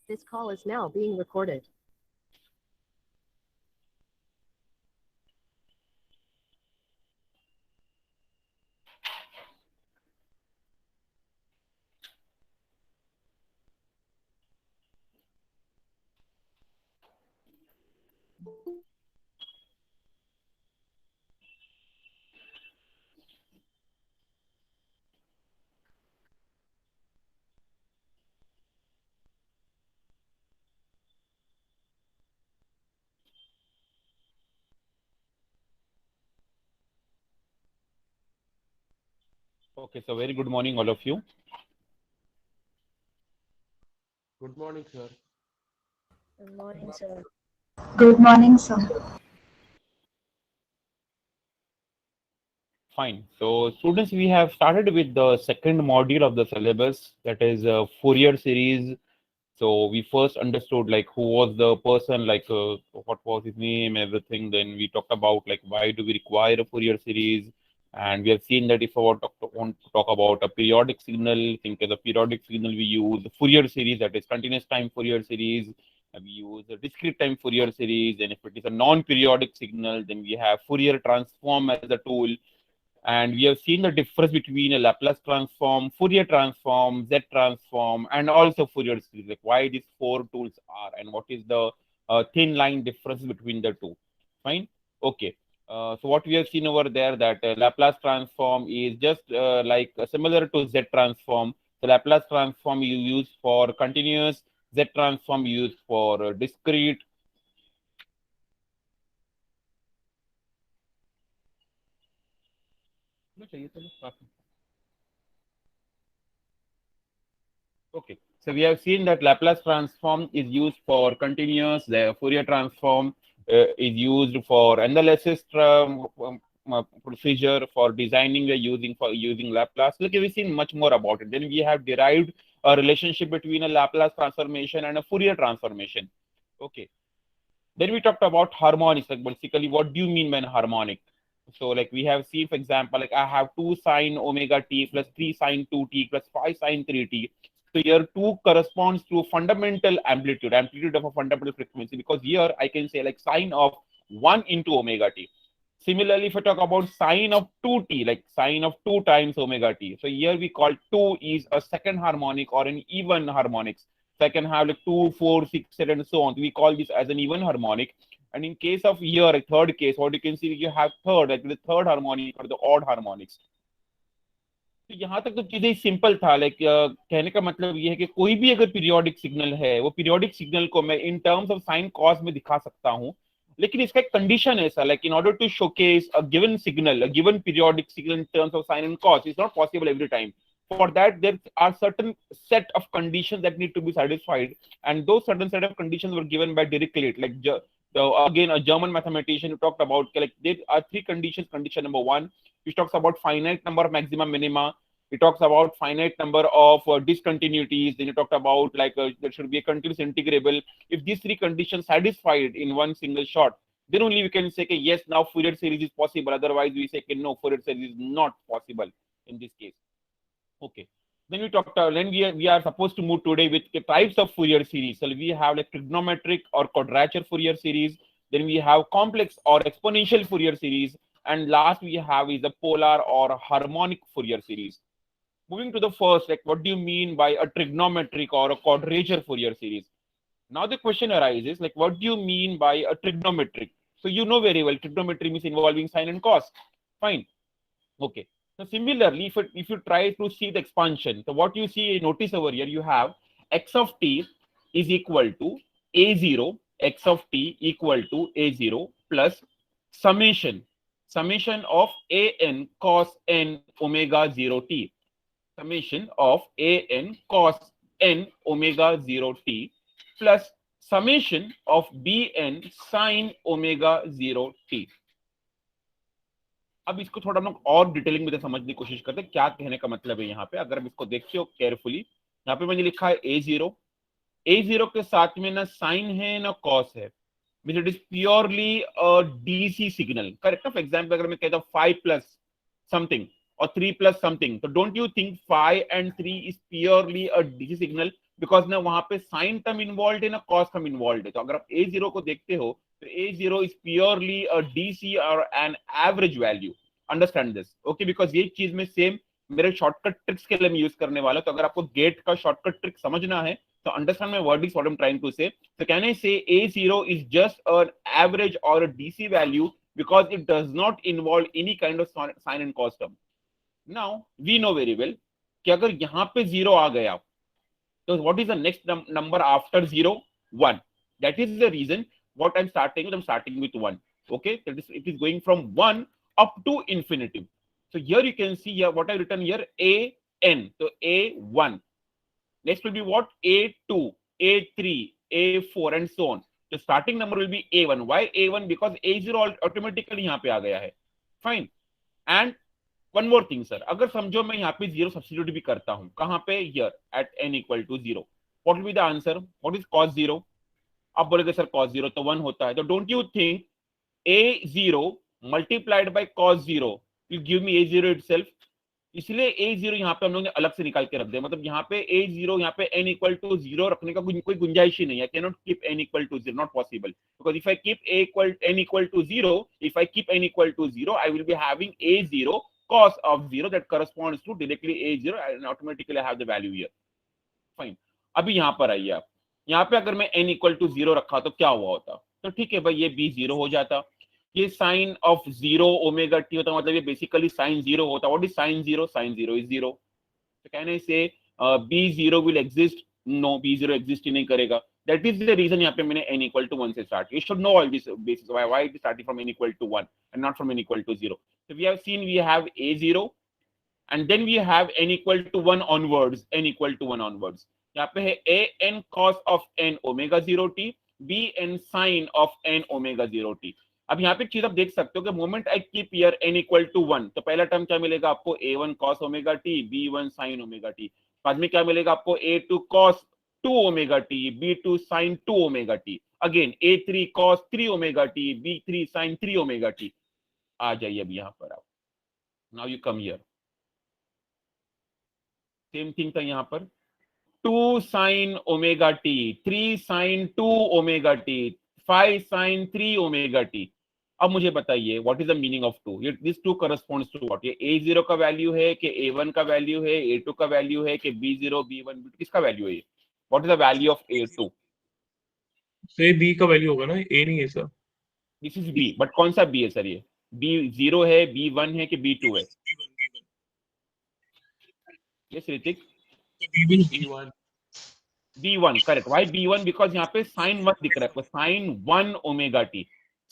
This call is now being recorded. Okay, so very good morning, all of you. Good morning, sir. Good morning, sir. Good morning, sir. Fine. So, students, we have started with the second module of the syllabus, that is Fourier series. So, we first understood like who was the person, like what was his name, everything. Then we talked about like why do we require a Fourier series, and we have seen that if I want to talk about a periodic signal, think as a periodic signal, we use the Fourier series, that is continuous time Fourier series. We use a discrete time Fourier series, and if it is a non-periodic signal, then we have Fourier transform as a tool. And we have seen the difference between a Laplace transform, Fourier transform, Z transform, and also Fourier series, like why these four tools are, and what is the thin line difference between the two. Fine. Okay. So what we have seen over there, that Laplace transform is just similar to Z transform. The Laplace transform you use for continuous, Z transform used for discrete. Okay, so we have seen that Laplace transform is used for continuous, the Fourier transform is used for analysis procedure for designing the using Laplace. Look, we've seen much more about it. Then we have derived a relationship between a Laplace transformation and a Fourier transformation. Okay, then we talked about harmonics, like basically what do you mean by harmonic? So like we have seen, for example, like I have 2 sine omega t plus 3 sine 2t plus 5 sine 3t. So here 2 corresponds to fundamental amplitude of a fundamental frequency, because here I can say like sine of 1 into omega t. Similarly, if I talk about sine of 2t, like sine of 2 times omega t. So here we call 2 is a second harmonic or an even harmonics. So I can have like 2, 4, 6, 7, and so on. We call this as an even harmonic. And in case of here, a third case, what you can see, you have third, like the third harmonic or the odd harmonics. तो यहाँ तक तो चीजें simple था, like कहने का मतलब ये है कि कोई भी अगर पीरियोडिक सिग्नल है, वो पीरियोडिक सिग्नल को मैं इन टर्म्स ऑफ साइन कॉस में दिखा सकता हूँ, लेकिन इसका एक कंडीशन है ऐसा, like in order to showcase a given signal, a given periodic signal in terms of sine and cos is not possible every time. For that, there are certain set of conditions that need to be satisfied, and those certain set of conditions were given by Dirichlet. Like again, a German mathematician who talked about like there are three conditions. Condition number one, which talks about finite number of maxima minima. It talks about finite number of discontinuities. Then it talked about like there should be a continuous integrable. If these three conditions satisfied in one single shot, then only we can say okay, yes, now Fourier series is possible. Otherwise, we say okay, no, Fourier series is not possible in this case. Okay. Then we talked. Then we are supposed to move today with the types of Fourier series. So we have like trigonometric or quadrature Fourier series. Then we have complex or exponential Fourier series, and last we have is the polar or harmonic Fourier series. Moving to the first, like what do you mean by a trigonometric or a quadrature Fourier series? Now the question arises, like what do you mean by a trigonometric? So you know very well, trigonometry means involving sine and cos. Fine. Okay. So similarly, if you try to see the expansion, so what you see, notice over here, you have x of t is equal to a0, x of t equal to a0 plus summation, summation of an cos n omega 0 t, summation of an cos n omega 0 t plus summation of bn sin omega 0 t. अब इसको थोड़ा हम लोग और detailing में समझने की कोशिश करते हैं, क्या कहने का मतलब है यहाँ पे. अगर हम इसको देखते हो केयरफुली, यहाँ पे मैंने लिखा है a0 के साथ में ना साइन है ना कॉस है, mean it is purely a DC signal. Correct. For example अगर मैं कहता हूँ 5 प्लस समथिंग और 3 प्लस समथिंग, तो don't you think 5 and 3 is purely a DC signal, because ना वहां पे साइन टर्म इन्वॉल्व है ना कॉस टर्म इन्वॉल्व है। तो अगर आप A0 को देखते हो तो A0 is purely a DC और an average value. Understand this, okay? Because ये चीज में सेम मेरे शॉर्टकट ट्रिक्स के लिए मैं यूज करने वाला हूं। तो अगर आपको गेट का शॉर्टकट ट्रिक समझना है तो understand my word is what I am trying to say. So can I say A0 is just an average or a DC value because it does not involve any kind of sine and cos term. Now we know very well कि अगर यहाँ पे 0 आ गया तो what is the next number after 0? 1. That is the reason what I'm starting with. I'm starting with 1. Okay, that is, it is going from 1 up to infinity. So here you can see here what I written here, A-N. So A1. Next will be what? A2, A3, A4 and so on. The starting number will be A1. Why A1? Because A0 automatically यहाँ पे आ गया है. Fine. And one more thing, sir. अगर समझो मैं यहाँ पे 0 substitute भी करता हूँ, कहाँ पे? Here at n equal to 0. What will be the answer? What is cos 0? आप बोलेगे सर cos 0 तो 1 होता है. तो don't you think A0 multiplied by cos 0 will give me A0 itself? इसलिए A0 यहाँ पे हम लोग ने अलग से निकाल के रख दिया। मतलब यहाँ पे A0 यहाँ पे n equal to 0 रखने का कोई गुंजाइश ही नहीं है। Cannot keep n equal to 0, not possible. Because if I keep n equal to 0, if I keep n equal to 0, I will be having A0 cos of 0 that corresponds to directly A0 and automatically I have the value here. Fine. अभी यहाँ पर आइए आप, यहाँ पे अगर मैं n equal to 0 रखा तो क्या हुआ होता? तो ठीक है भाई, ये B0 हो जाता, ये साइन ऑफ 0 ओमेगा टी होता, मतलब ये बेसिकली साइन 0 होता। What is sine 0? Sine 0 is 0। तो can I say B0 will exist? No, B0 exist ही नहीं करेगा। दैट इज द रीजन यहाँ पे मैंने n equal to 1 से start. You should know all this basis why it is starting from n equal to 1 and not from n equal to 0। So we have seen we have A0 and then we have n equal to 1 onwards, n equal to 1 onwards। यहाँ पे है an cos of n omega 0t, bn sin of n omega 0t। अब यहाँ पे चीज आप देख सकते हो कि moment I keep here n equal to 1 तो पहला टर्म क्या मिलेगा आपको? A1 cos omega t, B1 sin omega t। बाद में क्या मिलेगा आपको? A2 cos 2 omega t, B2 sin 2 omega t। Again A3 cos 3 omega t, B3 sin 3 omega t। आ जाइए अब यहाँ पर आप। Now you come here, same thing था यहाँ पर, 2 sin omega t, 3 sin 2 omega t, 5 sin 3 omega t। अब मुझे बताइए what is the meaning of 2? ये दिस 2 कॉरेस्पॉन्ड्स टू व्हाट? ये A0 का वैल्यू है कि A1 का वैल्यू है, A2 का वैल्यू है कि B0 B1 किसका वैल्यू है ये? What is the value of A2? Sir B का वैल्यू होगा ना, A नहीं है sir. This is B, but कौन सा B है सर? ये B0 है, B1 है कि B2 है? Yes Hrithik, B1 B1 correct. Why B1? Because यहाँ पे साइन 1 दिख रहा है, साइन 1 ओमेगा टी।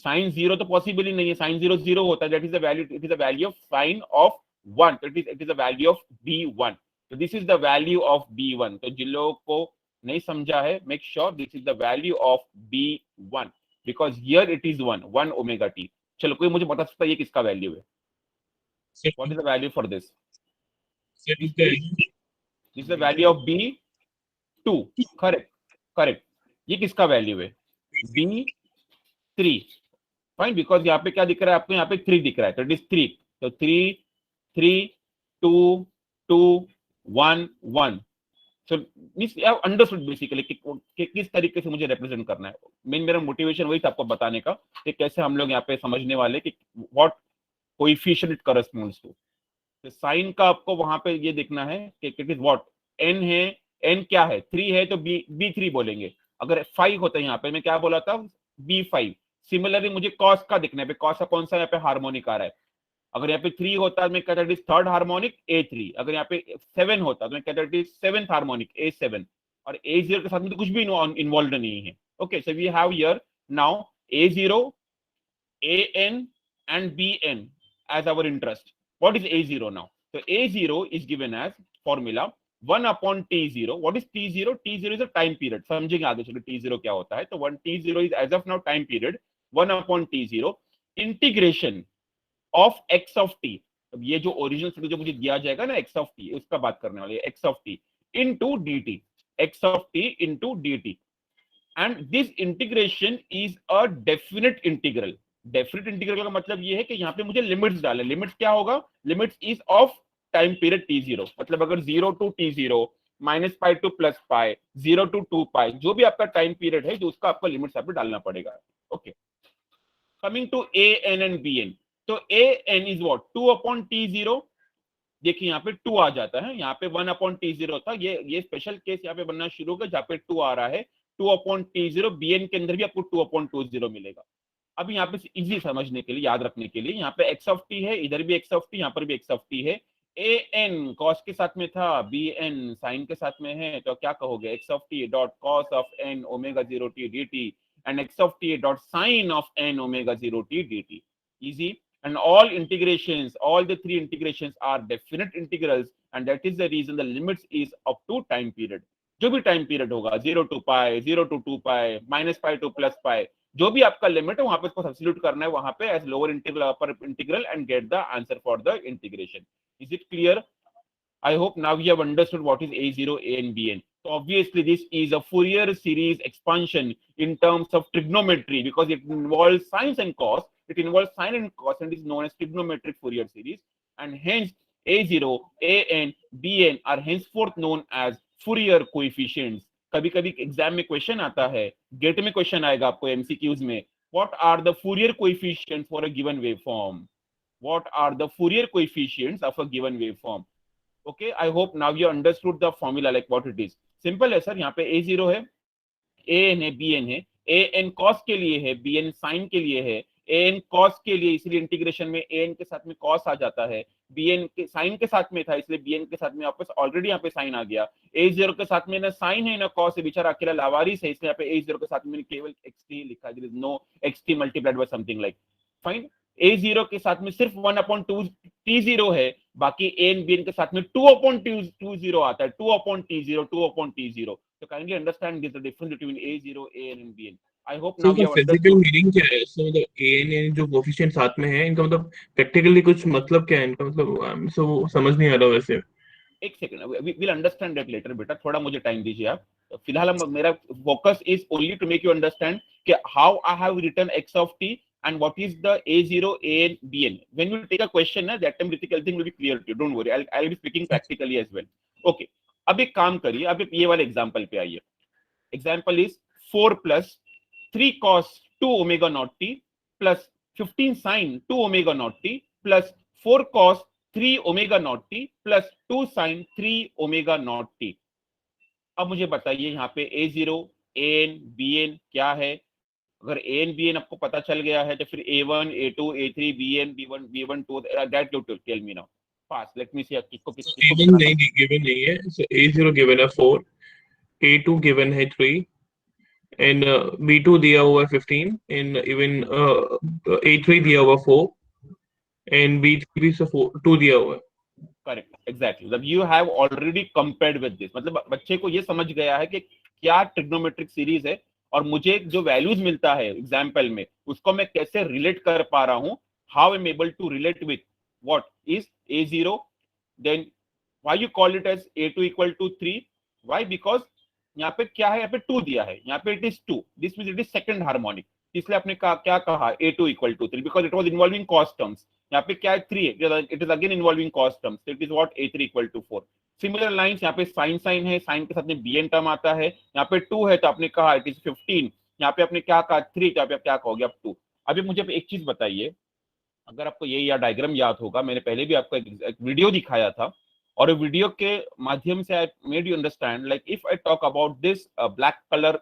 साइन 0 तो पॉसिबल ही नहीं है, साइन 0 0 होता है। That is the value, it is the value of sine of 1, it is the value of B1। तो this is the value of B1। तो जिन लोगों को नहीं समझा है, make sure this is the value of B1 because here it is 1 omega T. चलो कोई मुझे बता सकता है ये किसका वैल्यू है? What is the value for this? This is the value of B2। Correct. ये किसका वैल्यू है? B3। फाइन, बिकॉज यहाँ पे क्या दिख रहा है आपको? यहाँ पे 3 दिख रहा है, तो इट इज 3। तो 3 3 2 2 1 1। सो means you have understood basically कि किस तरीके से मुझे रिप्रेजेंट करना है। मेरा मोटिवेशन वही था आपको बताने का कि कैसे हम लोग यहाँ पे समझने वाले कि what coefficient it corresponds to. तो साइन का आपको वहां पे ये देखना है कि इट इज व्हाट? n है, n क्या है? 3 है तो B3 बोलेंगे। अगर 5 होता है यहाँ पे, मैं क्या बोला था? B5। सिमिलरली मुझे कॉस का दिखना है, कॉस का कौन सा यहाँ पे हार्मोनिक आ रहा है। अगर यहाँ पे 3 होता है मैं कहता it is third harmonic A3। अगर यहाँ पे 7 होता तो मैं कहता it is 7th harmonic A7। और A0 के साथ में तो कुछ भी इन्वॉल्व नहीं है। Okay, so we have here now A0, AN and BN as our interest. What is A0 now? So A0 is given as formula 1 upon T0. What is T0? T0 is a time period. समझेंगे आगे चलो T0 क्या होता है। तो 1 T0 is as of now time period 1 upon T0 integration of x of t। अब ये जो ओरिजिनल जो मुझे दिया जाएगा ना x of t, उसका बात करने वाले x of t into dt, x of t into dt। and this integration is a definite integral। Definite integral का मतलब ये है कि यहाँ पे मुझे लिमिट्स डाले। लिमिट्स क्या होगा? Limits is of time period T0। मतलब अगर 0 to T0, -π to +π, 0 to 2π, जो भी आपका टाइम पीरियड है, जो उसका आपको लिमिट्स यहाँ पे डालना पड़ेगा. Okay, coming to an and bn. तो an इज व्हाट, 2/t0. देखिए यहाँ पे 2 आ जाता है, यहाँ पे 1/t0 था. ये स्पेशल केस यहाँ पे बनना शुरू होगा जहाँ पे 2 आ रहा है. 2/t0, bn के अंदर भी आपको 2/20 मिलेगा. अब यहाँ पे इजी समझने के लिए, याद रखने के लिए, यहाँ पे x ऑफ t है, इधर भी x ऑफ t, यहाँ पर भी x ऑफ t है. an cos के साथ में था, bn sin के साथ में है, तो क्या कहोगे, x of t dot cos of n omega 0 t dt and x of t dot sin of n omega 0 t dt. Easy. And all integrations, all the three integrations are definite integrals, and that is the reason the limits is up to time period. जो भी time period होगा, 0 to π, 0 to 2π, -π to +π, जो भी आपका limit है वहां पे इसको सब्स्टिट्यूट करना है वहां पे as lower integral, upper integral, and get the answer for the integration. Is it clear? I hope now you have understood what is A0, A and Bn. So obviously this is a Fourier series expansion in terms of trigonometry because it involves sines and cos. It involves sine and cos and is known as trigonometric Fourier series. And hence A0, An, Bn are henceforth known as Fourier coefficients. कभी कभी exam में question आता है, GATE में question आएगा आपको MCQs में, what are the Fourier coefficients for a given waveform? What are the Fourier coefficients of a given waveform? Okay, I hope now you understood the formula, like what it is. Simple है sir, यहाँ पे A0 है, An है, Bn है, An cos के लिए है, Bn sin के लिए है, An cos के लिए इसलिए इंटीग्रेशन में An के साथ में cos आ जाता है, Bn के sin के साथ में था इसलिए Bn के साथ में वापस ऑलरेडी यहाँ पे sin आ गया. A0 के साथ में ना sin है ना cos है, बेचारा अकेला लावारिस है, इसलिए यहाँ पे A0 के साथ में केवल xt लिखा है. There is no xt multiplied by something like. Fine. A0 के साथ में सिर्फ 1/t0 है, बाकी an bn के साथ में 2/t0 आता है, 2/t0, 2/t0. So kindly understand this, the difference between A0, An and Bn. I hope now So you the have physical understood. meaning क्या है? So the an जो कोफिशिएंट साथ में है, इनका मतलब प्रैक्टिकली कुछ मतलब क्या है इनका, मतलब so समझ नहीं आ रहा वैसे. एक second, we'll understand that later बेटा, थोड़ा मुझे टाइम दीजिए आप. फिलहाल मेरा focus is only to make you understand कि how I have written x of t and what is the A0, An, Bn. When you take a question, that time everything will be clear to you. Don't worry, I'll be speaking practically as well. Okay. अब एक काम करिए, अब ये वाले example पे आइए. Example is 4 plus 3 cos 2 omega naught t plus 15 sin 2 omega naught t plus 4 cos 3 omega naught t plus 2 sin 3 omega naught t. अब मुझे बताइए यहाँ पे A0, An, Bn क्या है? अगर An, Bn आपको पता चल गया है तो फिर A1, A2, A3, Bn, B1, B1, 2, that you tell me now. Pass. Let me see किसको A1 नहीं given नहीं है. So A0 given है 4, A2 given है 3, and B2 दिया हुआ है 15, and even A3 दिया हुआ 4, and B3 भी 2 दिया हुआ है. Correct, exactly. मतलब you have already compared with this, मतलब बच्चे को ये समझ गया है कि क्या ट्रिग्नोमेट्रिक सीरीज है और मुझे जो वैल्यूज मिलता है एग्जाम्पल में उसको मैं कैसे रिलेट कर पा रहा हूं. How am able to relate with what is A0, then why you call it as A2 equal to 3. Why? Because यहाँ पे क्या है, यहाँ पे 2 दिया है, यहाँ पे it is 2, this means it is second harmonic, इसलिए आपने क्या कहा A2 equal to 3 because it was involving cos terms. यहाँ पे क्या है 3 है, it is again involving cos terms, it is what A3 equal to 4. Similar lines यहाँ पे साइन है, साइन के साथ में Bn टर्म आता है, यहाँ पे 2 है तो आपने कहा इट इज 15, यहाँ पे आपने क्या कहा 3, तो आप क्या कहोगे आप 2. अभी मुझे एक चीज बताइए, अगर आपको ये या डायग्राम याद होगा, मैंने पहले भी आपको एक वीडियो दिखाया था और वीडियो के माध्यम से I made you understand, like if I talk about this black colour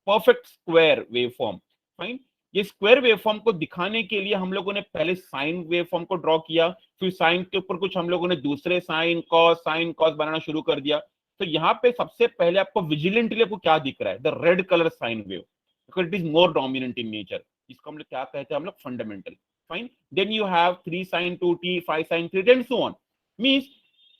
perfect square waveform. Fine. ये स्क्वायर वेवफॉर्म को दिखाने के लिए हम लोगों ने पहले साइन वेवफॉर्म को ड्रॉ किया, फिर साइन के ऊपर कुछ हम लोगों ने दूसरे साइन कॉस बनाना शुरू कर दिया. तो यहाँ पे सबसे पहले आपको विजिलेंटली आपको क्या दिख रहा है, the red colour sine wave, because it is more dominant in nature. इसको हम लोग क्या कहते हैं, हम लोग fundamental. Fine. Then you have 3 sin 2t, 5 sin 3t, and so on. Means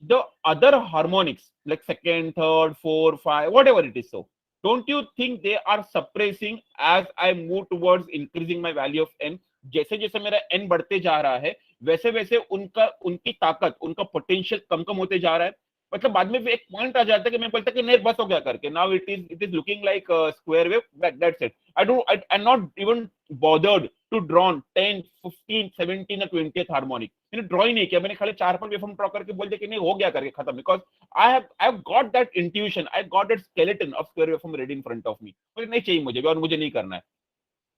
the other harmonics like second, third, 4, 5, whatever it is. So, don't you think they are suppressing as I move towards increasing my value of n? जैसे जैसे मेरा n बढ़ते जा रहा है वैसे वैसे उनकी ताकत, उनका पोटेंशियल कम होते जा रहा है. मतलब बाद में एक पॉइंट आ जाता है कि मैं बोलता कि नहीं बस हो गया करके, now it is looking like square wave, that's it. I not even bothered to draw 10, 15, 17 और 20th हार्मोनिक, मैंने ड्रॉ ही नहीं किया, मैंने खाली 4-5 वेवफॉर्म ड्रॉ करके बोल दिया कि नहीं हो गया करके खत्म, because I have got that intuition, I got that skeleton of square waveform ready in front of मी, नहीं चाहिए मुझे और मुझे नहीं करना है।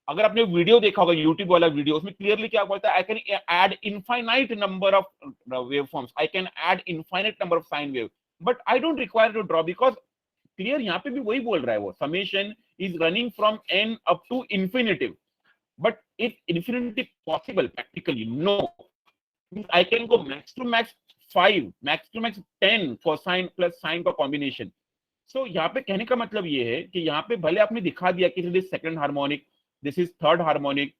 अगर आपने वीडियो देखा होगा, यूट्यूब वाला वीडियो, उसमें क्लियरली क्या बोलता है, I can add infinite number of waveforms, I can add infinite number of sine wave, but I don't require to draw, because clear यहाँ पे भी वही बोल रहा है वो, summation is running from n up to infinitive, but is infinity possible practically? No, I can go max to max 5, max to max 10 cosine plus sine का combination. सो यहाँ पे कहने का मतलब ये है कि यहाँ पे भले आपने दिखा दिया कि this second harmonic, this is third harmonic,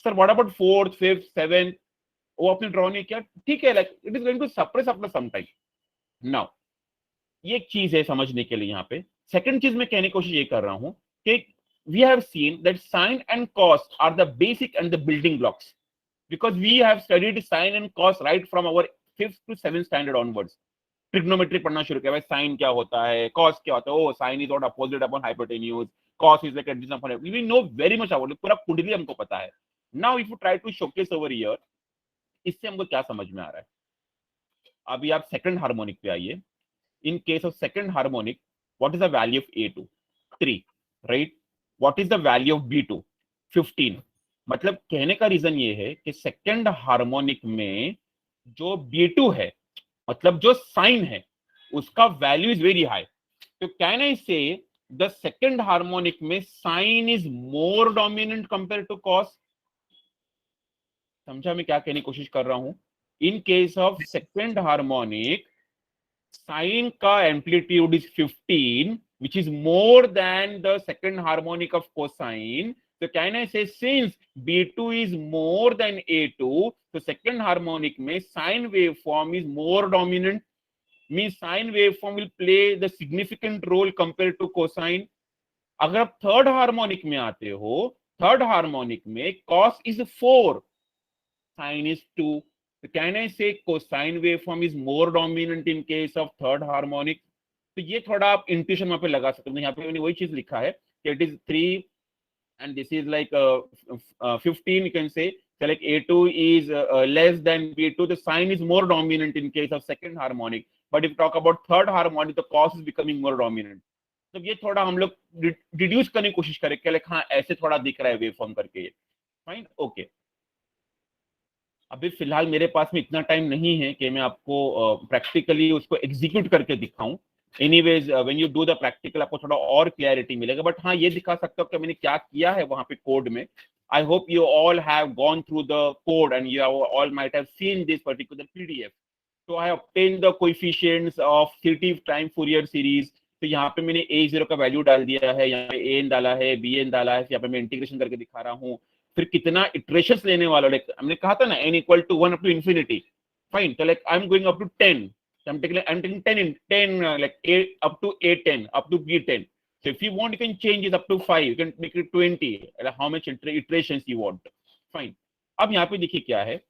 sir what about fourth, fifth, seventh, वो आपने ड्रॉ नहीं किया, ठीक है, like it is going to suppress after some time. Now ये एक चीज है समझने के लिए। यहाँ पे सेकंड चीज मैं कहने की कोशिश ये कर रहा हूँ कि we have seen that sine and cos are the basic and the building blocks, because we have studied sine and cos right from our 5th to 7th standard onwards. Trigonometry पढ़ना शुरू किया, भाई साइन क्या होता है, cos क्या होता है, O sine is opposite upon hypotenuse, cos is like adjacent upon, we know very much about it, पूरा कुंडली हमको पता है। Now if you try to showcase over here, इससे हमको क्या समझ में आ रहा है? अभी आप सेकंड हार्मोनिक पे आइए। इन case of second harmonic, what is the value of A2? 3, right? What is the value of B2? 15। मतलब कहने का रीजन ये है कि सेकंड हार्मोनिक में जो B2 है, मतलब जो साइन है, उसका वैल्यू इज वेरी हाई। तो can I say the second harmonic में sine is more dominant compare to cos? समझा मैं क्या कहने की कोशिश कर रहा हूं? In case of second harmonic, sine का amplitude is 15, which is more than the second harmonic of cosine. So can I say since B2 is more than A2, so second harmonic में sine waveform is more dominant, means sine waveform will play the significant role compared to cosine. अगर आप third harmonic में आते हो, third harmonic में cos is 4, sine is 2. So can I say cosine waveform is more dominant in case of third harmonic? तो ये थोड़ा आप इंट्यूशन वहां पे लगा सकते हो। यहाँ पे मैंने वही चीज लिखा है कि it is 3 and this is like 15, you can say like A2 is less than B2, the sign is more dominant in case of second harmonic, but if you talk about third harmonic, the cos is becoming more dominant. तो ये थोड़ा हम लोग deduce करने की कोशिश करें कि हाँ ऐसे थोड़ा दिख रहा है वेवफॉर्म करके, ये फाइन, ओके। अभी फिलहाल मेरे पास में इतना टाइम नहीं है कि मैं आपको प्रैक्टिकली उसको एग्जीक्यूट करके दिखाऊं। Anyways when you do the practical आपको थोड़ा और क्लैरिटी मिलेगा, बट हाँ ये दिखा सकता हूँ कि मैंने क्या किया है वहां पे कोड में। I hope you all have gone through the code and you all might have seen this particular PDF. तो I obtain the coefficients of CT time Fourier series. तो यहाँ पे मैंने A0 का वैल्यू डाल दिया है, यहाँ पे AN डाला है, BN डाला है, यहाँ पे मैं इंटीग्रेशन करके दिखा रहा हूँ। फिर कितना इटरेशंस लेने वाला, लाइक हमने कहा था ना n equal to 1 up to infinity, fine. तो like I am going up to 10, so I'm taking 10 like A up to A10 up to B10. So if you want, you can change it up to 5, you can make it 20, like how much iterations you want, fine. अब यहाँ पे देखिए क्या है,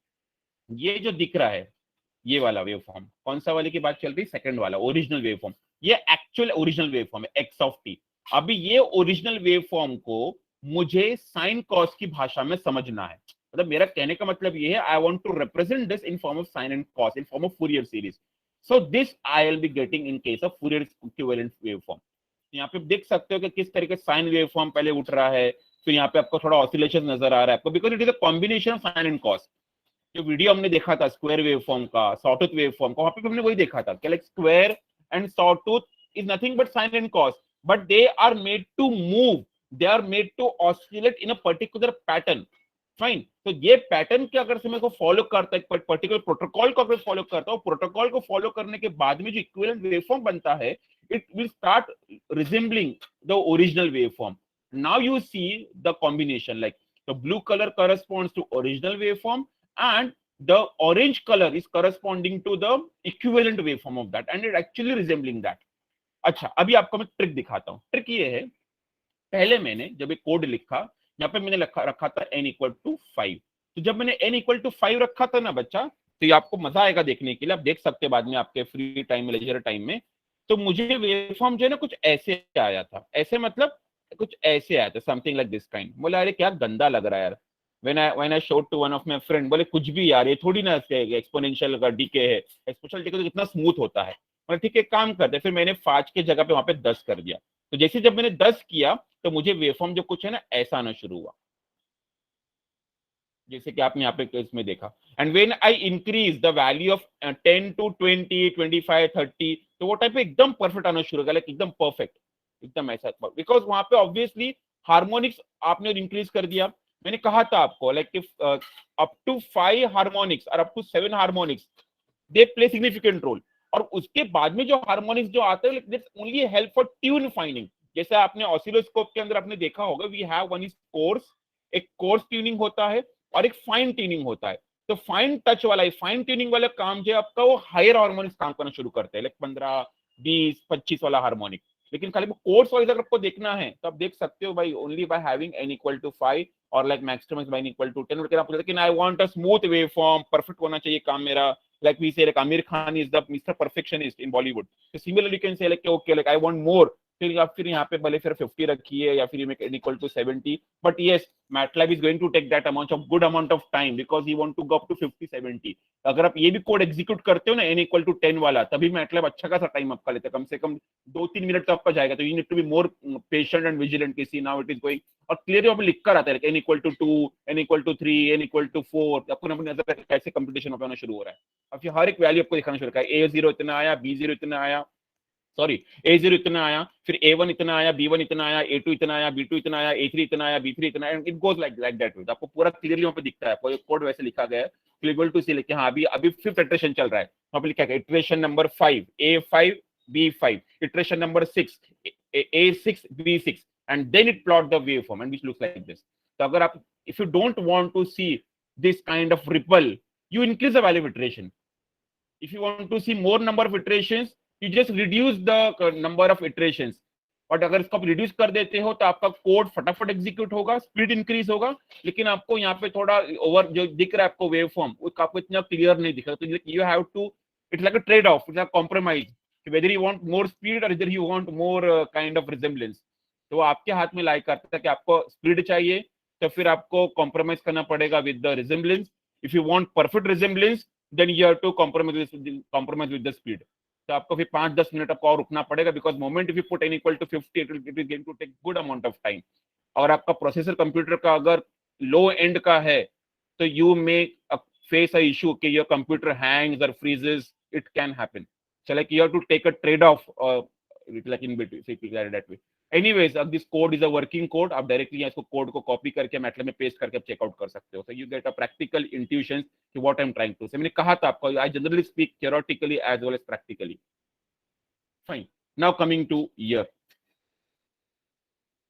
ये जो दिख रहा है ये वाला वेवफॉर्म, कौन सा वाले की बात चल रही है? सेकंड वाला, ओरिजिनल वेवफॉर्म। ये एक्चुअल ओरिजिनल वेवफॉर्म है x of t। अभी ये ओरिजिनल वेवफॉर्म को मुझे साइन कॉस की भाषा में समझना है। मतलब मेरा कहने का मतलब ये है, I want to represent this in form of sine and cos, in form of Fourier series. So this I will be getting in case of Fourier equivalent waveform. यहाँ पे देख सकते हो कि किस तरीके से साइन वेवफॉर्म पहले उठ रहा है, फिर यहाँ पे आपको थोड़ा ऑसिलेशन नजर आ रहा है आपको, because it is a combination of sine and cos. जो वीडियो हमने देखा था स्क्वायर वेवफॉर्म का, सॉटूथ वेवफॉर्म का, वहां पे हमने वही देखा था कि like square and sawtooth is nothing but sine and cos, but they are made to move, they are made to oscillate in a particular pattern, fine. तो ये पैटर्न के अगर समय को फॉलो करता है, पर्टिकुलर प्रोटोकॉल को अगर फॉलो करता है, प्रोटोकॉल को फॉलो करने के बाद में जो इक्विवेलेंट वेवफॉर्म बनता है, it will start resembling the original waveform. Now you see the combination, like the blue colour corresponds to original waveform and the orange color is corresponding to the equivalent waveform of that, and it actually resembling that. अच्छा, अभी आपको मैं trick दिखाता हूँ। Trick ये है, पहले मैंने जब एक कोड लिखा, यहाँ पे मैंने रखा था n equal to 5। तो जब मैंने n equal to 5 रखा था ना बच्चा, तो ये आपको मजा आएगा देखने के लिए, आप देख सकते हैं बाद में आपके फ्री टाइम में, लेजर टाइम में। तो मुझे वेवफॉर्म जो है ना कुछ ऐसे आया था, ऐसे मतलब कुछ ऐसे आया था, समथिंग लाइक दिस काइंड। बोला अरे क्या गंदा लग रहा है यार। when I showed to one of my friend, बोले कुछ भी यार, ये थोड़ी ना एक्सपोनेंशियल का डीके है, एक्सपोनेंशियल डीके तो कितना स्मूथ होता है। मतलब ठीक है काम करते, फिर मैंने 5 के जगह पे वहां पे 10 कर दिया। तो जैसे जब मैंने 10 किया तो मुझे वेवफॉर्म जो कुछ है ना ऐसा आना शुरू हुआ, जैसे कि आपने यहाँ पे केस में देखा। And when I increase the value of 10 to 20, 25, 30, तो वो टाइप पे एकदम परफेक्ट आना शुरू हो गया, एकदम परफेक्ट, एकदम ऐसा। बिकॉज वहां पे ऑब्वियसली हार्मोनिक्स आपने इंक्रीज कर दिया। मैंने कहा था आपको लाइक अप टू 5 हार्मोनिक्स और up to 7 harmonics they play significant role. और उसके बाद में जो हार्मोनिक्स जो आते हैं that's only help for tune finding. जैसे आपने ऑसिलोस्कोप के अंदर आपने देखा होगा, we have one is coarse, एक कोर्स ट्यूनिंग होता है और एक फाइन ट्यूनिंग होता है। तो फाइन टच वाला, फाइन ट्यूनिंग वाला काम जो है आपका, वो हायर हार्मोनिक्स काम करना शुरू करते हैं, लाइक 15, 20, 25 वाला हार्मोनिक। लेकिन खाली कोर्स वाइज अगर आपको देखना है तो आप देख सकते हो भाई, only by having n equal to 5 और like maximum by n equal to 10। लेकिन आप बोलते हैं कि I want a smooth waveform, perfect होना चाहिए काम मेरा, like we say like Amir Khan is the Mr. Perfectionist in Bollywood. So similarly you can say like okay like I want more, फिर यहाँ पे भले फिर 50 रखिए या फिर you make n equal to 70, but yes MATLAB is going to take that amount of good amount of time because he want to go up to 50, 70. अगर आप ये भी कोड एग्जीक्यूट करते हो ना n equal to 10 वाला, तभी MATLAB अच्छा खासा टाइम आपका लेता है, कम से कम 2-3 मिनट तो आपका जाएगा। तो you need to be more patient and vigilant कि see now it is going, और क्लियरली आप लिख कर आता है n equal to 2, n equal to 3, n equal to 4, आपको अपनी नजर कैसे कंपटीशन होना शुरू हो रहा है। अब फिर हर एक वैल्यू आपको दिखाना शुरू करेगा, A0 इतना आया, B0 इतना आया, सॉरी A0 इतना आया, फिर A1 इतना आया, B1 इतना आया, A2 इतना आया, B2 इतना आया, A3 इतना आया, B3 इतना आया, इट गोज लाइक दैट वे। आपको पूरा क्लियरली वहां पे दिखता है, आपको कोड वैसे लिखा गया है, एबल टू सी लिखे हाँ अभी 5th इटरेशन चल रहा है, वहां पे लिखा है iteration number 5 A5 B5, iteration number 6 A6 B6, and then it plot the waveform and which looks like this. तो अगर आप if you don't want to see this kind of ripple, you increase the value of iteration. If you want to see more number of iterations, you just reduce the number of iterations. और अगर इसको आप reduce कर देते हो तो आपका code फटाफट एग्जीक्यूट होगा, स्पीड इंक्रीज होगा, लेकिन आपको यहाँ पे थोड़ा ओवर जो दिख रहा है आपको वेव फॉर्म, वो आपको इतना क्लियर नहीं दिख रहा। तो you have to, it's like a trade off, it's like compromise, whether you want more speed और इधर you want more kind of resemblance. तो आपके हाथ में लाई करता है कि आपको स्पीड चाहिए तो फिर आपको कॉम्प्रोमाइज करना पड़ेगा with the resemblance. If you want perfect resemblance, then you have to compromise with the speed. तो आपको फिर 5-10 मिनट आपको और रुकना पड़ेगा, because moment if you put n equal to 50, it is going to take good amount of time. और आपका processor computer का अगर लो एंड का है तो you may face a issue कि your computer hangs or freezes, it can happen. So like you have to take a trade off, like in between, say that way. Anyways, अब this code is a working code, आप directly इसको code को copy करके MATLAB में paste करके आप checkout कर सकते हो। So you get a practical intuition कि what I'm trying to say. मैंने कहा था आपको, I generally speak theoretically as well as practically. Fine. Now coming to here.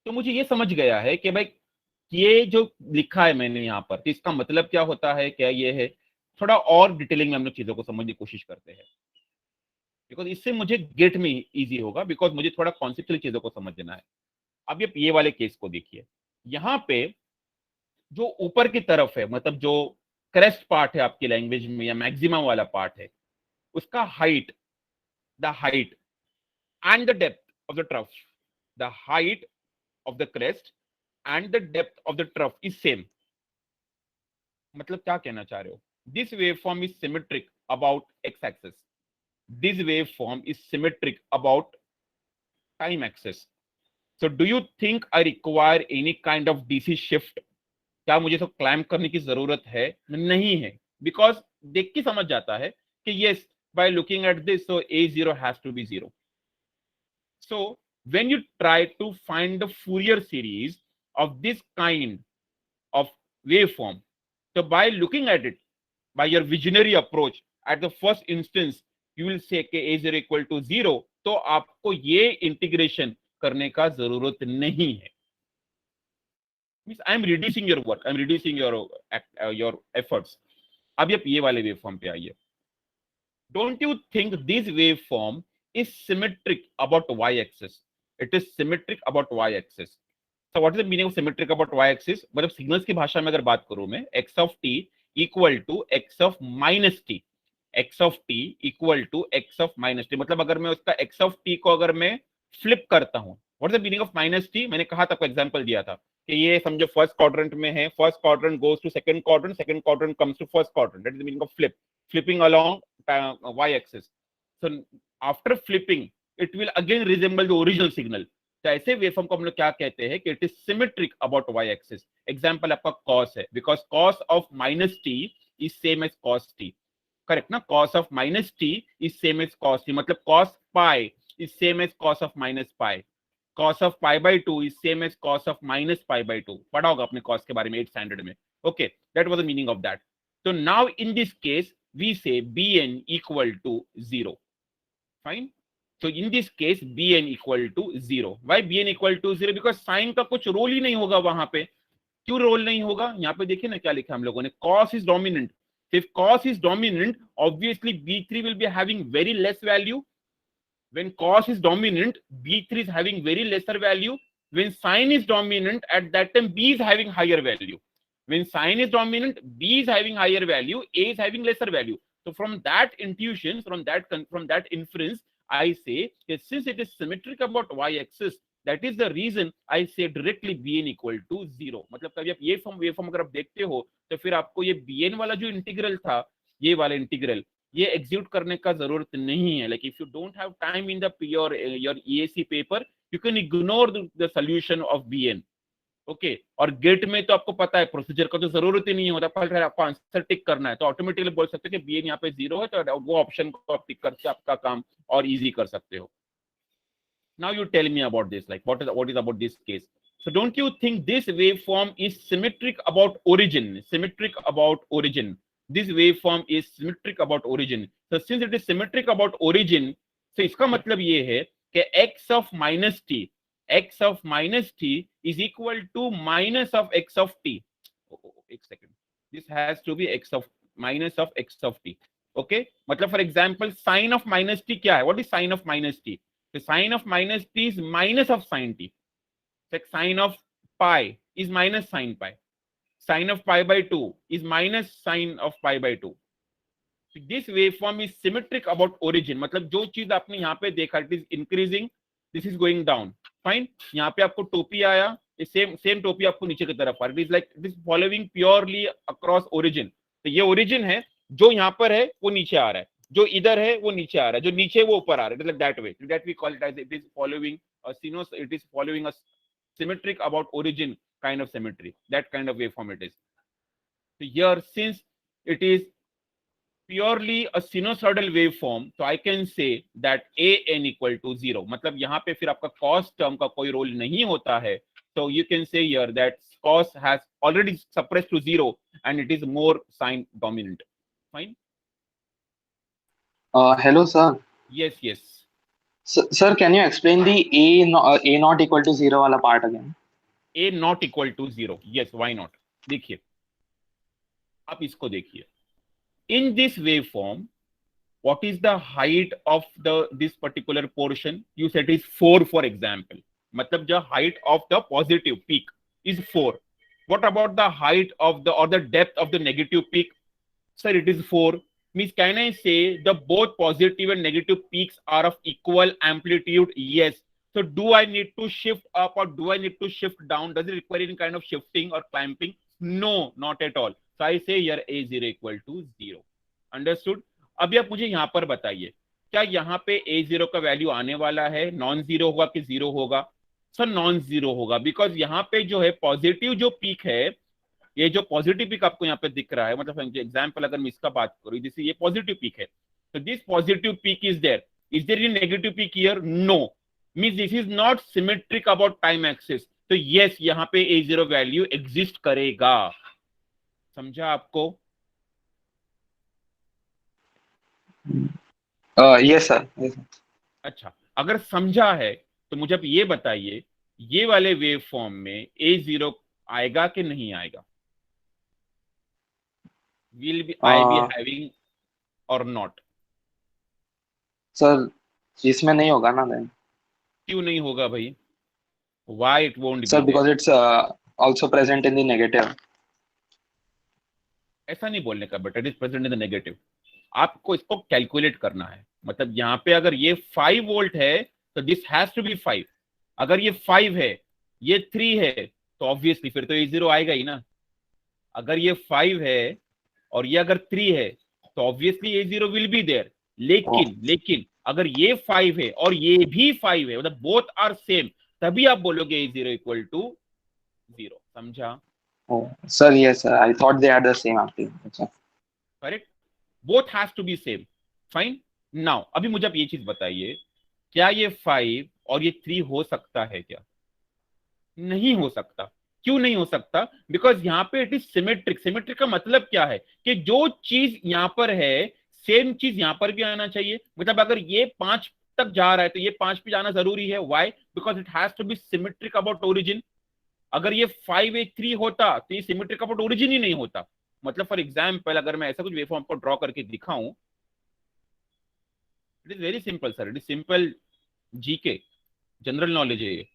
तो मुझे ये समझ गया है कि भाई ये जो लिखा है मैंने यहाँ पर, तो इसका मतलब क्या होता है, क्या ये है। थोड़ा और डिटेलिंग में हम लोग चीजों को समझने की कोशिश करते हैं, बिकॉज इससे मुझे गेट में इजी होगा, बिकॉज मुझे थोड़ा कॉन्सेप्चुअल चीजों को समझना है। अब ये वाले केस को देखिए, यहाँ पे जो ऊपर की तरफ है, मतलब जो क्रेस्ट पार्ट है आपकी लैंग्वेज में या मैक्सिमम वाला पार्ट है, उसका height, the height and the depth of the trough, the height of the crest and the depth of the trough is same. मतलब क्या कहना चाह रहे हो, this waveform is symmetric about x axis, this waveform is symmetric about time axis. So do you think I require any kind of DC shift? क्या मुझे तो clamp करने की जरूरत है? नहीं है, because देख के समझ जाता है कि yes, by looking at this, so A0 has to be 0. So when you try to find the Fourier series of this kind of waveform, so by looking at it, by your visionary approach, at the first instance you will say कि A0 equal to 0, तो आपको ये integration करने का जरूरत नहीं है। Means I am reducing your work, I am reducing your efforts. अब ये वाले वेवफॉर्म पे आइए। Don't you think this waveform is symmetric about y-axis? It is symmetric about y-axis. So what is the meaning of symmetric about y-axis? मतलब signals की भाषा में अगर बात करूं मैं, x of t equal to x of minus t, x of t equal to x of minus t. मतलब अगर मैं उसका एक्स ऑफ टी को अगर मैं फ्लिप करता हूं, what is the meaning of minus T? मैंने कहा था, आपको एग्जांपल दिया था कि ये समझो फर्स्ट क्वाड्रेंट में है, first quadrant goes to second quadrant, second quadrant comes to first quadrant, that is the meaning of flip, flipping along y axis. So after flipping it will again resemble the original signal. तो ऐसे waveform को हम लोग क्या कहते हैं कि it is symmetric about y axis. Example आपका cos है, because cos of minus t is same as cos t, correct ना? cos of minus t is same as cos t, मतलब cos pi is same as cos of minus pi, cos of pi by 2 is same as cos of minus pi by 2. पढ़ा होगा आपने cos के बारे में 8th standard में. Okay, that was the meaning of that. So now in this case we say bn equal to 0. Fine. So in this case bn equal to 0. Why bn equal to 0? Because sin का कुछ role ही नहीं होगा वहां पे. क्यों role नहीं होगा? यहाँ पे देखिए ना क्या लिखा हम लोगों ने, cos is dominant. If cos is dominant, obviously b3 will be having very less value. When cos is dominant, b3 is having very lesser value. When sin is dominant, at that time b is having higher value. When sin is dominant, b is having higher value, a is having lesser value. So from that intuition, from that inference, I say that since it is symmetric about y-axis, that is the reason I say directly bn equal to 0. मतलब कभी आप ये form अगर आप देखते हो तो फिर आपको ये bn वाला जो इंटीग्रल था, ये वाला इंटीग्रल, ये एग्जीक्यूट करने का जरूरत नहीं है. Like if you don't have time in the your EAC paper, you can ignore the solution of bn. Okay और गेट में तो आपको पता है प्रोसीजर का तो जरूरत ही नहीं होता, पर आपको आंसर टिक करना है तो ऑटोमेटिकली बोल सकते हो कि bn यहाँ पे 0 है, तो वो ऑप्शन को आप टिक करके आपका काम और इजी कर सकते हो. Now you tell me about this, like what is about this case. So don't you think this waveform is symmetric about origin? Symmetric about origin, this waveform is symmetric about origin. So since it is symmetric about origin, तो इसका मतलब ये है कि x of minus t, x of minus t is equal to minus of x of t. एक second, this has to be x of minus of x of t. Okay, मतलब for example sin of minus t क्या है? What is sin of minus t? The sin of minus t is minus of sin t. So sin of pi is minus sin pi. Sin of pi by 2 is minus sin of pi by 2. So this waveform is symmetric about origin. मतलब जो चीज आपने यहाँ पे देखा, it is increasing, this is going down. Fine. यहाँ पे आपको टोपी आया, सेम टोपी आपको नीचे की तरफ आ रही है. It is like this following purely across origin. तो ये ओरिजिन है, जो यहाँ पर है वो नीचे आ रहा है, जो इधर है वो नीचे आ रहा है, जो नीचे वो ऊपर आ रहा है. Like that way, that we call it as it is following a sinus, it is following a symmetric about origin kind of symmetry. That kind of waveform it is. So here since it is purely a sinusoidal waveform, so I can say that an equal to 0. मतलब यहाँ पे फिर आपका cos term का कोई role नहीं होता है. So you can say here that cos has already suppressed to 0 and it is more sin dominant. Fine. Hello, sir. Yes, yes. Sir, can you explain the a not equal to 0 वाला part again? A not equal to 0. Yes, why not? देखिए, आप इसको देखिए. In this waveform, what is the height of this particular portion? You said is 4, for example. मतलब the height of the positive peak is 4. What about the height of the depth of the negative peak? Sir, it is 4. Means can I say the both positive and negative peaks are of equal amplitude? Yes. So do I need to shift up or do I need to shift down? Does it require any kind of shifting or clamping? No, not at all. So I say here a0 equal to 0. Understood? अभी आप मुझे यहाँ पर बताइए, क्या यहाँ पे a0 का वैल्यू आने वाला है, नॉन जीरो होगा कि जीरो होगा? सर नॉन जीरो होगा, बिकॉज यहाँ पे जो है पॉजिटिव जो पीक है, ये जो पॉजिटिव पीक आपको यहाँ पे दिख रहा है, मतलब एग्जाम्पल अगर मैं इसका बात करूँ, जैसे ये पॉजिटिव पीक है, तो this positive peak is there any negative peak here? No. Means this is not symmetric about time axis. तो यस, यहाँ पे a0 वैल्यू एग्जिस्ट करेगा. समझा आपको? Yes, sir. Yes, sir. अच्छा, अगर समझा है तो मुझे अब ये बताइए, ये वाले वेव फॉर्म में a0 आएगा कि नहीं आएगा? Will be I be having or not? Sir, इसमें नहीं होगा ना then? क्यों नहीं होगा भाई? Why it won't be Sir, there? because it's also present in the negative. ऐसा नहीं बोलने का, but it is present in the negative. आपको इसको कैलकुलेट करना है, मतलब यहाँ पे अगर ये 5 वोल्ट है तो दिस हैज टू बी 5, अगर ये 5 है ये 3 है तो ऑब्वियसली फिर तो ये 0 आएगा ही ना। अगर ये 5 है और ये अगर 3 है तो ऑब्वियसली ये 0 विल बी देयर। लेकिन अगर ये 5 है और ये भी 5 है, मतलब बोथ आर सेम, तभी आप बोलोगे A0 इक्वल टू 0। समझा? Oh, sir, yes, sir. I thought they are the same actually. अच्छा. Correct, both has to be same. Fine. Now अभी मुझे आप ये चीज बताइए, क्या ये 5 और ये 3 हो सकता है क्या? नहीं हो सकता। क्यों नहीं हो सकता? बिकॉज यहाँ पे इट इज सिमेट्रिक। सिमेट्रिक का मतलब क्या है कि जो चीज यहाँ पर है सेम चीज यहाँ पर भी आना चाहिए। मतलब अगर ये 5 तक जा रहा है तो ये 5 पे जाना जरूरी है। Why? Because it has to be symmetric about origin. अगर ये 5A3 होता तो ये सिमेट्रिक अबाउट ओरिजिन ही नहीं होता। मतलब फॉर एग्जाम्पल अगर मैं ऐसा कुछ वेवफॉर्म को ड्रॉ करके दिखाऊं, it is very simple sir, it is simple GK, general knowledge है ये।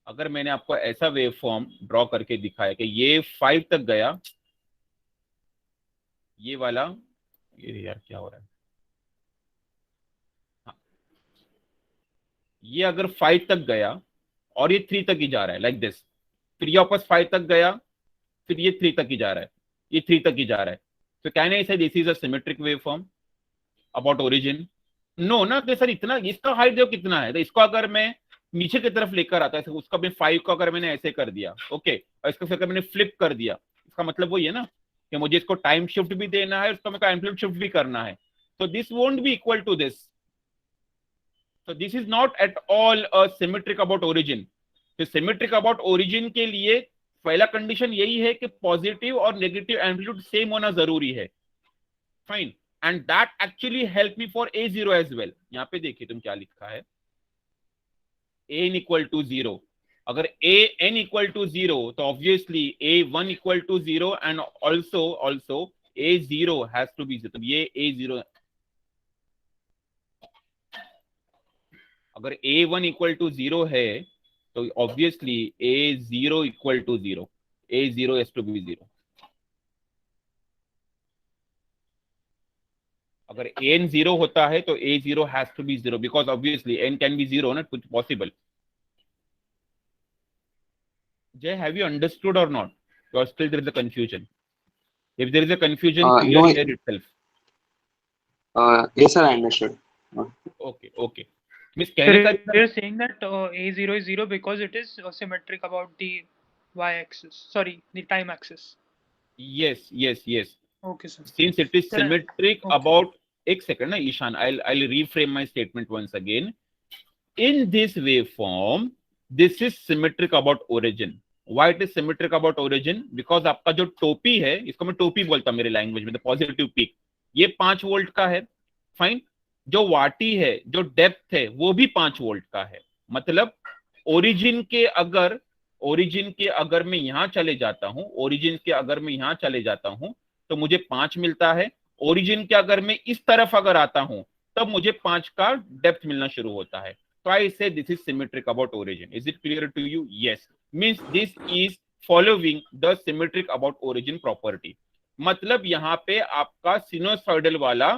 अगर मैंने आपको ऐसा वेवफॉर्म ड्रॉ करके दिखाया कि ये 5 तक गया, ये वाला, ये यार क्या हो रहा है, हाँ, ये अगर 5 तक गया और ये 3 तक ही जा रहा है लाइक दिस, फिर ये वापस 5 तक गया, फिर ये 3 तक ही जा रहा है, ये 3 तक ही जा रहा है, तो can I say this is a symmetric waveform about origin? No ना। तो सर इतना, इसका हाइट देखो कितना है, तो इसको अगर मैं नीचे की तरफ लेकर आता है, उसका मैं 5 को अगर मैंने ऐसे कर दिया, ओके, और इसको फिर मैंने फ्लिप कर दिया, इसका मतलब वही है ना कि मुझे इसको टाइम शिफ्ट भी देना है, उसका मेरे को एम्पलीट्यूड शिफ्ट भी करना है, तो this won't be equal to this. So this is not at all a symmetric about origin. तो symmetric about origin के लिए पहला कंडीशन यही है कि पॉजिटिव और नेगेटिव एम्पलीट्यूड सेम होना जरूरी है। Fine, and that actually help me for A0 as well. यहाँ पे देखिए तुम क्या लिखा है, an इक्वल टू 0। अगर an इक्वल टू 0 तो obviously A1 equal to 0 and also A0 has to be 0। तो ये A0, अगर A1 इक्वल टू 0 है तो obviously A0 equal to 0, A0 has to be 0। अगर n 0 होता है तो A0 has to be 0 because obviously n can be 0 ना, कुछ possible. Jay, have you understood or not? Or still there is a confusion? If there is a confusion, clear No. it itself. Yes, sir, I understood. Okay. Miss, You're saying that A0 is 0 because it is symmetric about the y-axis. Sorry, the time axis. Yes. Okay, sir. Since it is symmetric about, एक second ना Ishan, I'll reframe my statement once again. In this waveform, this is symmetric about origin. Why it is symmetric about origin? Because आपका जो टोपी है, इसको मैं टोपी बोलता हूँ मेरी लैंग्वेज में, द पॉजिटिव पीक, ये 5 वोल्ट का है। फाइन, जो वाटी है, जो डेप्थ है, वो भी 5 वोल्ट का है। मतलब ओरिजिन के अगर मैं यहां चले जाता हूं, तो मुझे 5 मिलता है। ओरिजिन के अगर मैं इस तरफ अगर आता हूं तब मुझे 5 का डेप्थ मिलना शुरू होता है। So I say this is symmetric about origin. Is it clear to you? Yes. Means this is following the symmetric about origin property. मतलब यहाँ पे आपका सिनोसॉइडल वाला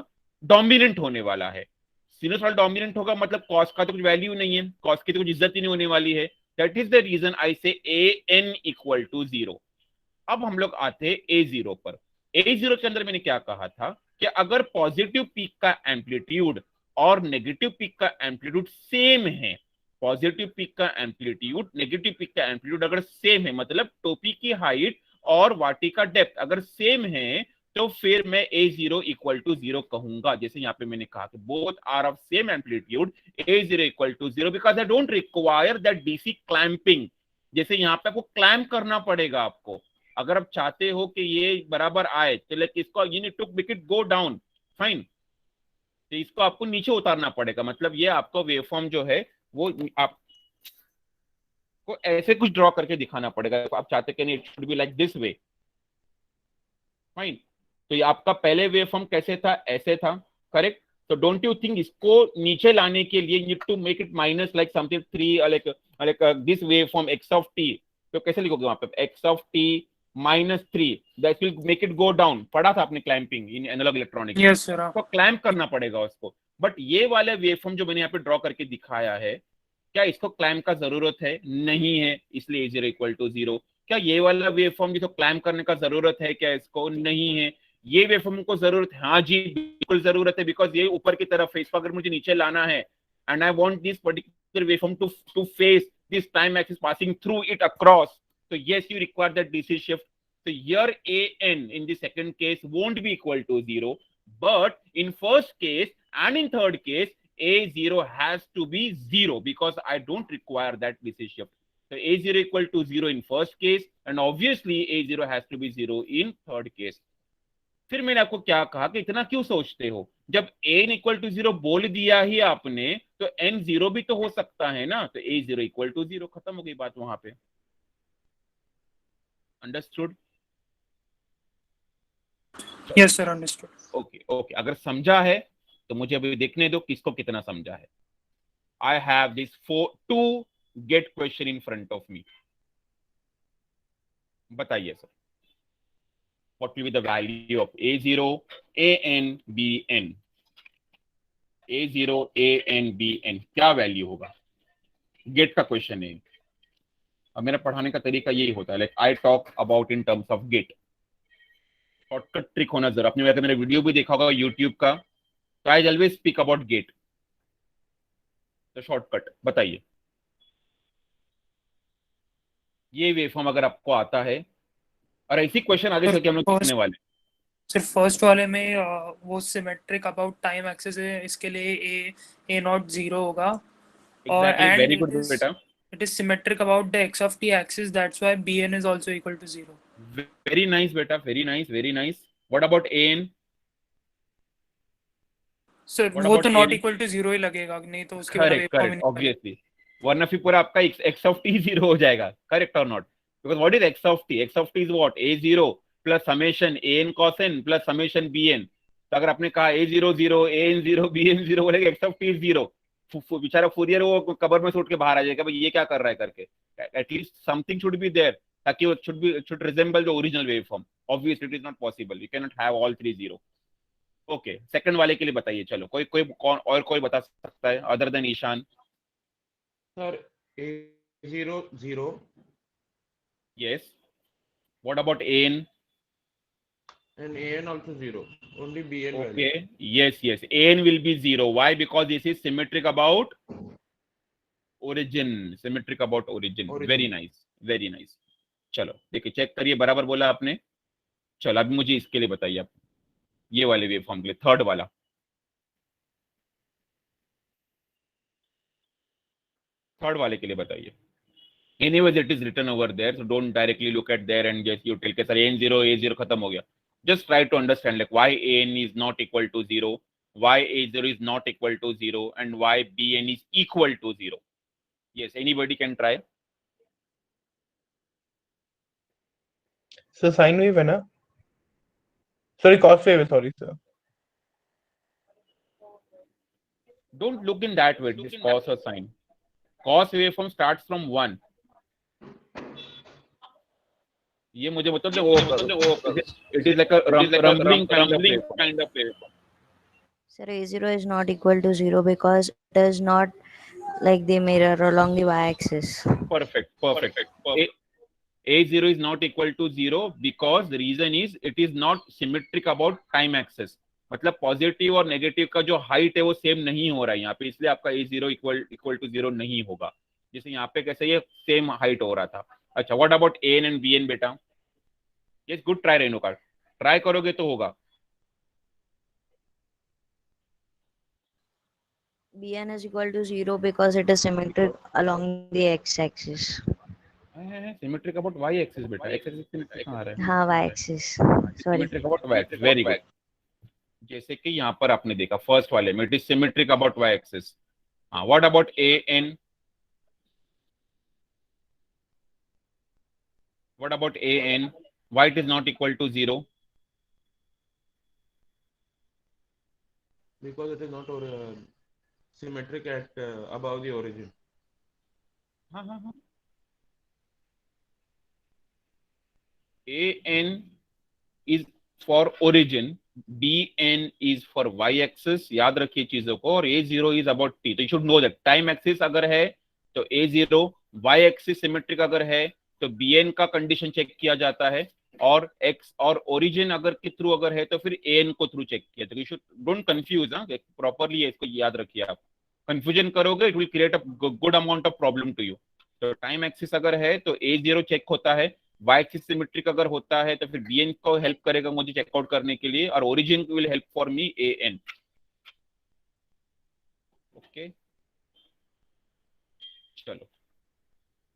डोमिनेंट होने वाला है। सिनोसॉइडल डोमिनेंट होगा मतलब कॉस का तो कुछ वैल्यू नहीं है, कॉस की तो कुछ इज्जत ही नहीं होने वाली है। That is the reason I say an equal to 0. अब हम लोग आते हैं A0 पर। A0 के अंदर मैंने क्या कहा था कि अगर पॉजिटिव पीक का एम्पलीट्यूड और नेगेटिव पीक का एम्पलीट्यूड सेम है, पॉजिटिव पीक का एम्पलीट्यूड, नेगेटिव पीक का एम्पलीट्यूड अगर सेम है, मतलब टोपी की हाइट और वाटी का डेप्थ अगर सेम है, तो फिर मैं A0 इक्वल टू 0 कहूंगा। जैसे यहाँ पे मैंने कहा कि both are of same amplitude, A0 equal to 0 because I don't require that DC clamping. जैसे यहाँ पे आपको क्लैंप करना पड़ेगा, आपको अगर आप चाहते हो कि ये बराबर आए तो लाइक इसको you need to make it go down. Fine, तो इसको आपको नीचे उतारना पड़ेगा। मतलब ये आपको वेवफॉर्म जो है वो आपको ऐसे कुछ ड्रॉ करके दिखाना पड़ेगा। तो आप चाहते कि नहीं it should be like this way. Fine, तो ये आपका पहले वेवफॉर्म कैसे था? ऐसे था, करेक्ट। तो डोंट यू थिंक इसको नीचे लाने के लिए need to make it minus like something 3 like this waveform x of t। तो कैसे लिखोगे वहां पे? x of t -3, that will make it go down. पढ़ा था आपने क्लैंपिंग इन एनालॉग इलेक्ट्रॉनिक्स। Yes, sir. तो क्लैंप करना पड़ेगा उसको। बट ये वाले वेवफॉर्म जो मैंने यहाँ पे ड्रॉ करके दिखाया है, क्या इसको क्लैंप का जरूरत है? नहीं है, इसलिए A0 इक्वल टू 0। क्या ये वाला वेवफॉर्म जिसको क्लैंप करने का जरूरत है क्या इसको? नहीं है। ये वेवफॉर्म को जरूरत है? हाँ जी बिल्कुल जरूरत है, बिकॉज ये ऊपर की तरफ है, इसको अगर मुझे नीचे लाना है and I want this particular waveform to face this time axis passing through it across, so yes you require that DC shift. So your an in the second case won't be equal to 0, but in first case and in third case A0 has to be 0 because I don't require that DC shift. So A0 equal to 0 in first case and obviously A0 has to be 0 in third case. फिर मैंने आपको क्या कहा कि इतना क्यों सोचते हो? जब n इक्वल टू 0 बोल दिया ही आपने तो n 0 भी तो हो सकता है ना, तो A0 इक्वल टू 0, खत्म हो गई बात वहां पे। Understood? Yes, sir. Understood. Okay okay, अगर समझा है तो मुझे अभी देखने दो किसको कितना समझा है। I have this 2 GATE question in front of me. बताइए sir, what will be the value of A0, AN, BN? A0, AN, BN क्या वैल्यू होगा? गेट का क्वेश्चन है। अब मेरा पढ़ाने का तरीका यही होता है, like I talk about in terms of GATE. Shortcut trick होना जरूर। आपने अगर मेरा वीडियो भी देखा होगा यूट्यूब का, तो I always speak about GATE. तो शॉर्टकट बताइए, ये वेवफॉर्म अगर आपको आता है, और ऐसी क्वेश्चन आगे चल के हम लोग पूछने वाले। सिर्फ फर्स्ट वाले में वो सिमेट्रिक अबाउट टाइम एक्सिस है, इसके लिए a नॉट 0 होगा। और एग्जैक्टली, वेरी and गुड बेटा। it is symmetric about the x of t axis, that's why bn is also equal to 0. Very nice बेटा, very nice, very nice. What about AN? Sir What वो about तो not AN? Equal to 0 ही लगेगा, नहीं तो उसके बिना correct waveform ही करेक्ट, नहीं ऑब्वियसली, वरना फिर पूरा आपका x of t 0 हो जाएगा। करेक्ट और not? Because what is x of t? x of t is what? A0 plus summation an cos n plus summation bn। तो अगर आपने कहा A0 0, AN 0, BN 0 बोलेगा x of t 0, बेचारा Fourier वो कबर में से उठ के बाहर आ जाएगा, भाई ये क्या कर रहा है करके। At least something should be there, ताकि वो should resemble the original waveform. Obviously it is not possible, you can not have all 3 0। Okay, second वाले के लिए बताइए। चलो, कोई कोई कौन और कोई बता सकता है other than Ishan? Sir, A0 0 Yes. What about AN? and AN also 0. Only BN value. Okay. Yes, yes. AN will be 0. Why? Because this is symmetric about origin. Symmetric about origin. Origin. Very nice. Very nice. चलो देखिए, check करिए, बराबर बोला आपने। चलो अभी मुझे इसके लिए बताइए आप, ये वाले वेव फॉर्म के लिए, थर्ड वाला। थर्ड वाले के लिए बताइए। Anyways, it is written over there, so don't directly look at there and just you tell के सर AN0 A0 खत्म हो गया। Just try to understand like why AN is not equal to 0, why A0 is not equal to 0, and why BN is equal to 0. Yes, anybody can try. So sine wave है ना? Sorry, cos wave है, sorry sir. Don't look in that way, this cos or sine. Cos waveform starts from 1. ये मुझे मतलब वो it is like a rumbling kind of waveform. Sir, A0 is not equal to 0 because it is not like the mirror along the y-axis. Perfect. A0 is not equal to 0 because the reason is it is not symmetric about time axis. मतलब positive और negative का जो height है वो same नहीं हो रहा है यहाँ पे, इसलिए आपका A0 इक्वल टू 0 नहीं होगा। जैसे यहाँ पे कैसे ये सेम हाइट हो रहा था। अच्छा, what about AN and BN बेटा? Yes, good try Renuka, try करोगे तो होगा। Bn is equal to 0 because it is symmetric along the x-axis. Symmetric about y axis बेटा, x एक्सिस सिमेट्रिक कहां आ रहा है? हाँ, y-axis. Sorry. Symmetric about y axis, very good. जैसे कि यहाँ पर आपने देखा फर्स्ट वाले में it is symmetric about y axis. हाँ, what about AN? What about AN? Why it is not equal to 0? Because it is not symmetric at above the origin. हाँ। an is for origin, bn is for y axis, याद रखिए चीजों को, और a0 is about t. तो you should know that time axis अगर है तो a0, y axis सिमेट्रिक अगर है तो bn का कंडीशन चेक किया जाता है, और x और ओरिजिन अगर के थ्रू अगर है तो फिर an को थ्रू चेक किया. तो you should don't confuse, हाँ, प्रॉपरली इसको याद रखिए. आप कंफ्यूजन करोगे it will create a good amount of problem to you. तो टाइम एक्सिस अगर है तो a0 चेक होता है, y एक्सिस सिमेट्रिक अगर होता है तो फिर bn को हेल्प करेगा मुझे चेकआउट करने के लिए, और origin will help for me an. Okay, चलो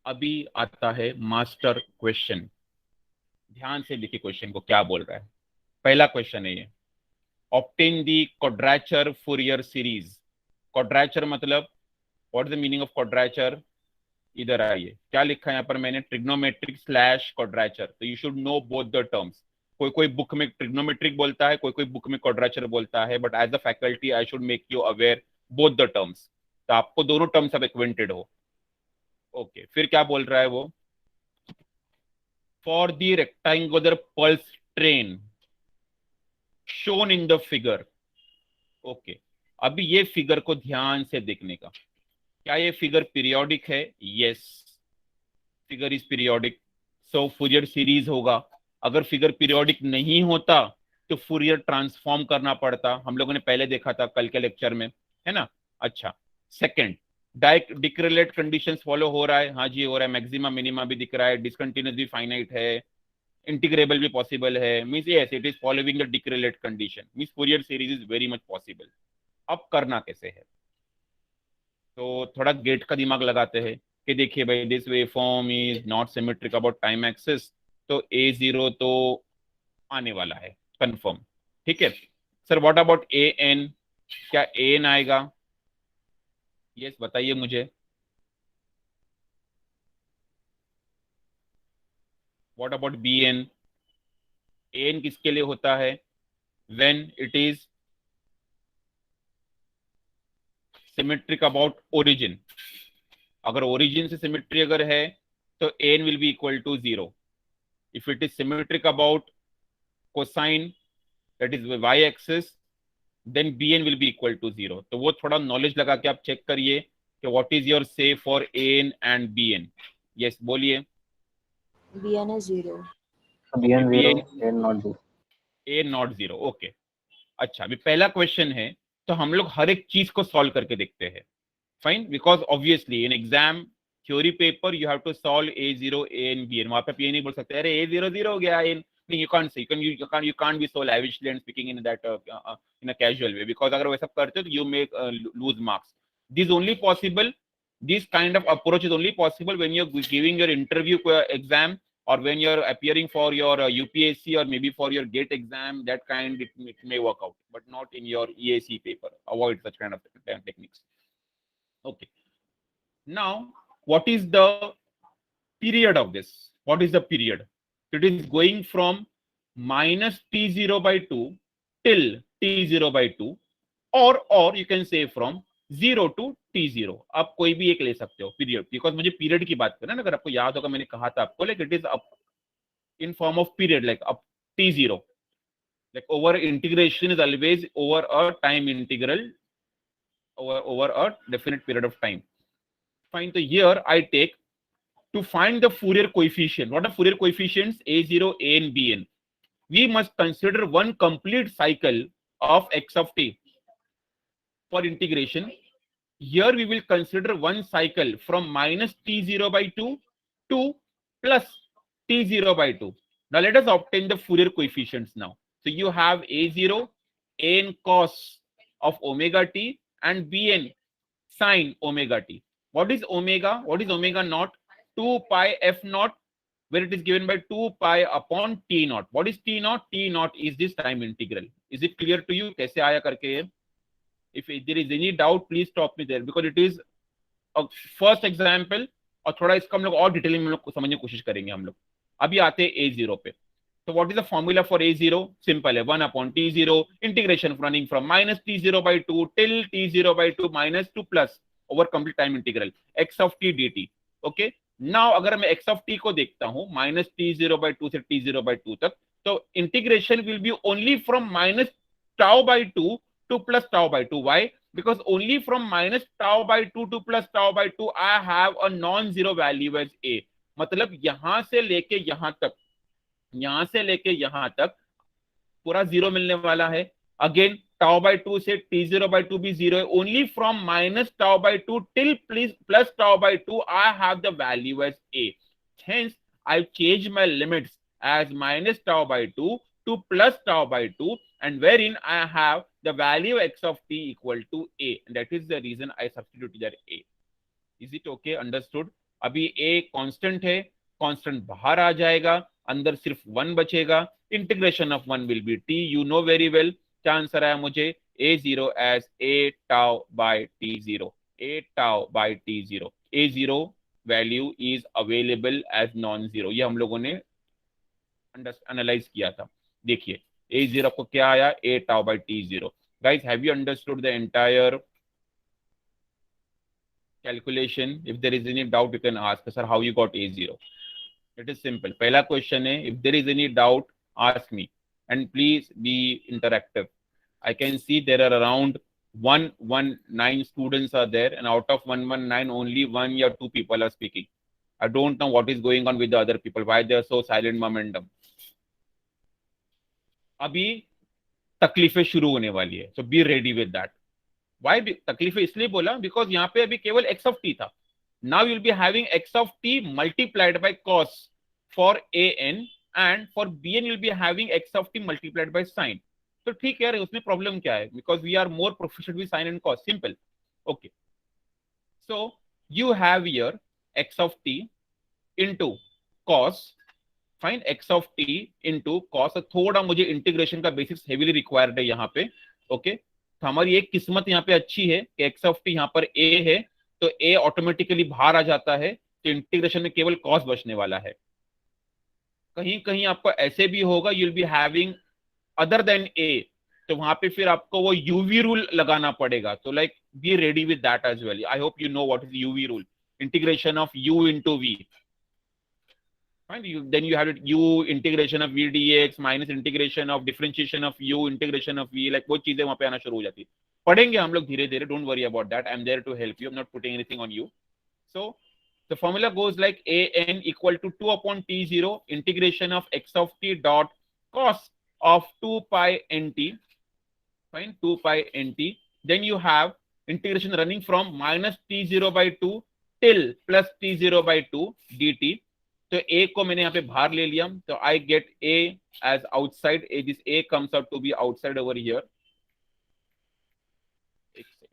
अभी आता है मास्टर क्वेश्चन. ध्यान से लिखिए क्वेश्चन को क्या बोल रहा है. पहला क्वेश्चन है ये, ऑब्टेन दी क्वाड्रेचर फूरियर सीरीज. क्वाड्रेचर मतलब what is the meaning of quadrature. इधर आइए, क्या लिखा है यहाँ पर मैंने, ट्रिग्नोमेट्रिक स्लैश क्वाड्रेचर. तो you should know both the terms. कोई कोई बुक में ट्रिग्नोमेट्रिक बोलता है, कोई कोई बुक में क्वाड्रेचर बोलता है, but as a faculty I should make you aware both the terms. तो आपको दोनों टर्म्स अब एक्वेंटेड हो. ओके, फिर क्या बोल रहा है वो, for the rectangular pulse train shown in the figure. Okay, अभी ये फिगर को ध्यान से देखने का. क्या ये फिगर पीरियोडिक है? Yes, figure is periodic, so Fourier series होगा. अगर फिगर पीरियोडिक नहीं होता तो फूरियर ट्रांसफॉर्म करना पड़ता. हम लोगों ने पहले देखा था कल के लेक्चर में, है ना. अच्छा, सेकंड, डिकरिलेट कंडीशंस फॉलो हो रहा है. हाँ जी हो रहा है. मैक्सिमा मिनिमा भी दिख रहा है, डिसकंटिन्यूअस भी फाइनाइट है, इंटीग्रेबल भी पॉसिबल है. Means yes, it is following the Dirichlet condition. Means Fourier series is very much possible. अब करना कैसे है, तो थोड़ा गेट का दिमाग लगाते हैं कि देखिए भाई, this way form is not symmetric about time axis, तो a0 तो आने वाला है कंफर्म. ठीक है सर, व्हाट अबाउट an, क्या an आएगा? यस, बताइए मुझे. व्हाट अबाउट bn, an किसके लिए होता है? When it is symmetric about origin. अगर ओरिजिन से सिमेट्री अगर है तो an will be equal to 0. If it is symmetric about cosine, that is y axis, then bn will be equal to 0. तो वो थोड़ा नॉलेज लगा के आप चेक करिए कि व्हाट इज योर से for an and bn. Yes, बोलिए. bn is 0. bn bn 0, a not 0. a not 0. Okay, अच्छा, अभी पहला क्वेश्चन है तो हम लोग हर एक चीज को सॉल्व करके देखते हैं. Fine, because obviously in exam theory paper you have to solve a0, an, bn. वहां पे आप ये नहीं बोल सकते अरे a0 0 हो गया, an नहीं. You can't say, you can't be so lavishly and speaking in that in a casual way, because अगर वैसा करते हो तो you may lose marks. This only possible, this kind of approach is only possible when you're giving your interview exam, or when you're appearing for your UPSC or maybe for your GATE exam. That kind it may work out, but not in your EAC paper. Avoid such kind of techniques. Okay. Now, what is the period of this? What is the period? It is going from minus t0/2 till t0/2, or you can say from 0 to t0. आप कोई भी एक ले सकते हो period, because मुझे period की बात करना है ना. अगर आपको याद होगा मैंने कहा था आपको, like it is up in form of period, like up t0, like over integration is always over a time integral, over a definite period of time. Fine. So here I take to find the Fourier coefficient. What are Fourier coefficients? a0, an, bn. We must consider one complete cycle of x of t. For integration, here we will consider one cycle from minus t0/2 to plus t0/2. Now let us obtain the Fourier coefficients now. So you have a0, an cos of omega t, and bn sin omega t. What is omega? What is omega naught? 2 pi f naught, where it is given by 2 pi upon t naught. What is t naught? T naught is this time integral. Is it clear to you? कैसे आया करके ये? If there is any doubt, please stop me there, because it is a first example, और थोड़ा इसका हम लोग और डिटेलिंग में लोग समझने की कोशिश करेंगे हम लोग. अभी आते हैं a0 पे. So what is the formula for a0? Simple है, 1 upon t0, integration running from minus t0/2 till t0/2 minus 2 plus over complete time integral x of t dt. Okay, now अगर मैं एक्स ऑफ टी को देखता हूं minus t0/2 से t0/2 तक, तो integration will be only from minus τ/2 to plus τ/2. Why? Because only from minus τ/2 to plus τ/2 I have a non-zero value as a. मतलब यहां से लेके यहां तक पूरा जीरो मिलने वाला है. अगेन τ/2 से t0/2 भी जीरो है. Only from minus τ/2 till plus τ/2 I have the value as a. Hence I change my limits as minus τ/2 to plus τ/2, and wherein I have the value x of t equal to a, and that is the reason I substitute there a. Is it okay? Understood? अभी a constant है, constant बाहर आ जाएगा, अंदर सिर्फ 1 बचेगा. Integration of 1 will be t. You know very well. क्या answer आया मुझे? a0 as a tau by t0. a tau by t0. a0 value is available as non-zero. ये हम लोगों ने एनालाइज किया था. देखिए a0 आपको क्या आया? a tau by t0. Guys, have you understood the entire calculation? If there is any doubt, you can ask, sir, how you got a0? It is simple. पहला क्वेश्चन है. If there is any doubt, ask me, and please be interactive. I can see there are around 119 students are there, and out of 119, only 1 or 2 people are speaking. I don't know what is going on with the other people. Why they are so silent? Momentum. अभी तकलीफें शुरू होने वाली है. So be ready with that. Why तकलीफें इसलिए बोला? Because यहाँ पे अभी केवल x of t था. Now you'll be having x of t multiplied by cos for an, and for bn you'll be having x of t multiplied by sin. तो ठीक है, उसमें प्रॉब्लम क्या है? Because we are more proficient with sin and cos. Simple. Okay. So you have here x of t into cos. Find x of t into cos. थोड़ा मुझे integration का basics heavily required है यहाँ पे. Okay, तो हमारी एक किस्मत यहाँ पे अच्छी है कि x of t यहाँ पर a है, तो a ऑटोमेटिकली बाहर आ जाता है, तो इंटीग्रेशन में केवल cos बचने वाला है. कहीं कहीं आपको ऐसे भी होगा, you'll be having other than a, तो वहां पे फिर आपको वो uv रूल लगाना पड़ेगा. तो like be ready with that as well. I hope you know what is uv rule. Integration of u into v. Fine. Then you have it u integration of v dx minus integration of differentiation of u integration of v. like वो चीजें वहां पे आना शुरू हो जाती है. पढ़ेंगे हम लोग धीरे धीरे. Don't worry about that. I'm there to help you. I'm not putting anything on you. So the formula goes like an equal to 2 upon t0 integration of x of t dot cos of 2 pi nt. Fine, 2 pi nt. Then you have integration running from minus t0/2 till plus t0/2 dt. तो a को मैंने यहाँ पे बाहर ले लिया, तो I get a as outside. This a comes out to be outside over here. एक second.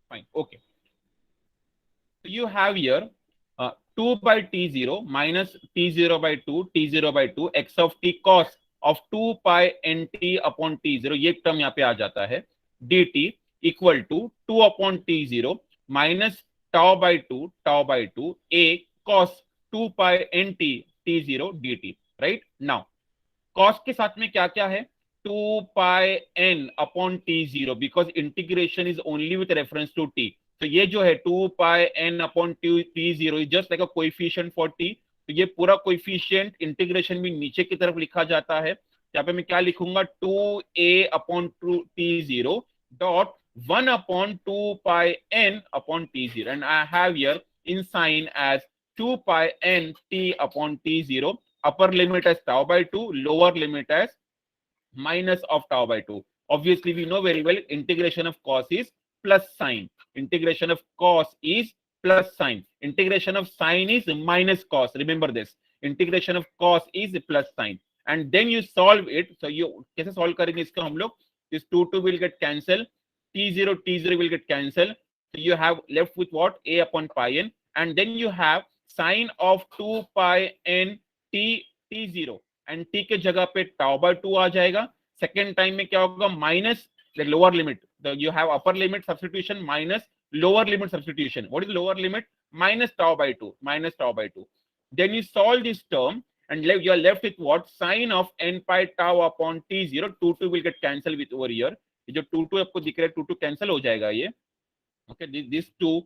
Fine. Okay. So you have here 2 by t0 minus t0/2 t0/2 x of t cos of 2 pi nt upon t0. ये term यहाँ पे आ जाता है. dt equal to 2 upon t0 minus τ/2 a cos 2 pi nt t0 dt. Right? Now cos के साथ में क्या क्या है? 2 pi n upon t0, because integration is only with reference to t. तो ये जो है 2 pi n upon t0 is just like a coefficient for t. तो ये पूरा कोएफिशिएंट इंटीग्रेशन भी नीचे की तरफ लिखा जाता है. यहाँ पे मैं क्या लिखूंगा? 2a upon t0 dot 1 upon 2 pi n upon t0, and I have here in sign as 2 pi n t upon t0. Upper limit as τ/2, lower limit as minus of τ/2. Obviously we know very well integration of cos is plus sine. Integration of cos is plus sine. Integration of sine is minus cos. Remember this. Integration of cos is plus sine. And then you solve it. So you कैसे solve करेंगे इसको हम लोग? This 2 will get cancelled. t0 will get cancelled. So you have left with what? a upon pi n. And then you have sine of 2 pi n t0. And t के जगह पे τ/2 आ जाएगा. Second time में क्या होगा? Minus the lower limit. You have upper limit substitution minus lower limit substitution. What is lower limit? Minus τ/2. Minus τ/2. Then you solve this term and you are left with what? Sine of n pi tau upon t0. 2 will get cancelled with over here. ये जो 2 आपको दिख रहा है 2 cancel हो जाएगा ये. Okay, this 2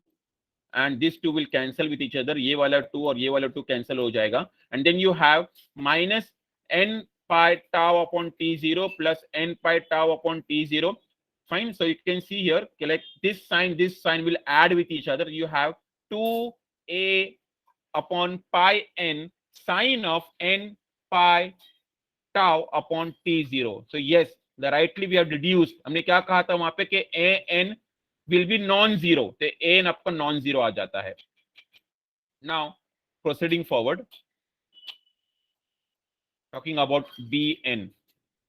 and this 2 will cancel with each other. ये वाला 2 और ये वाला 2 cancel हो जाएगा. And then you have minus n pi tau upon t0 plus n pi tau upon t0. Fine. So you can see here, like this sign will add with each other. You have 2a upon pi n sine of n pi tau upon t0. So yes, the rightly we have deduced. हमने क्या कहा था वहां पे कि a n will be non-zero. तो a n आपका non-zero आ जाता है. Now proceeding forward, talking about bn.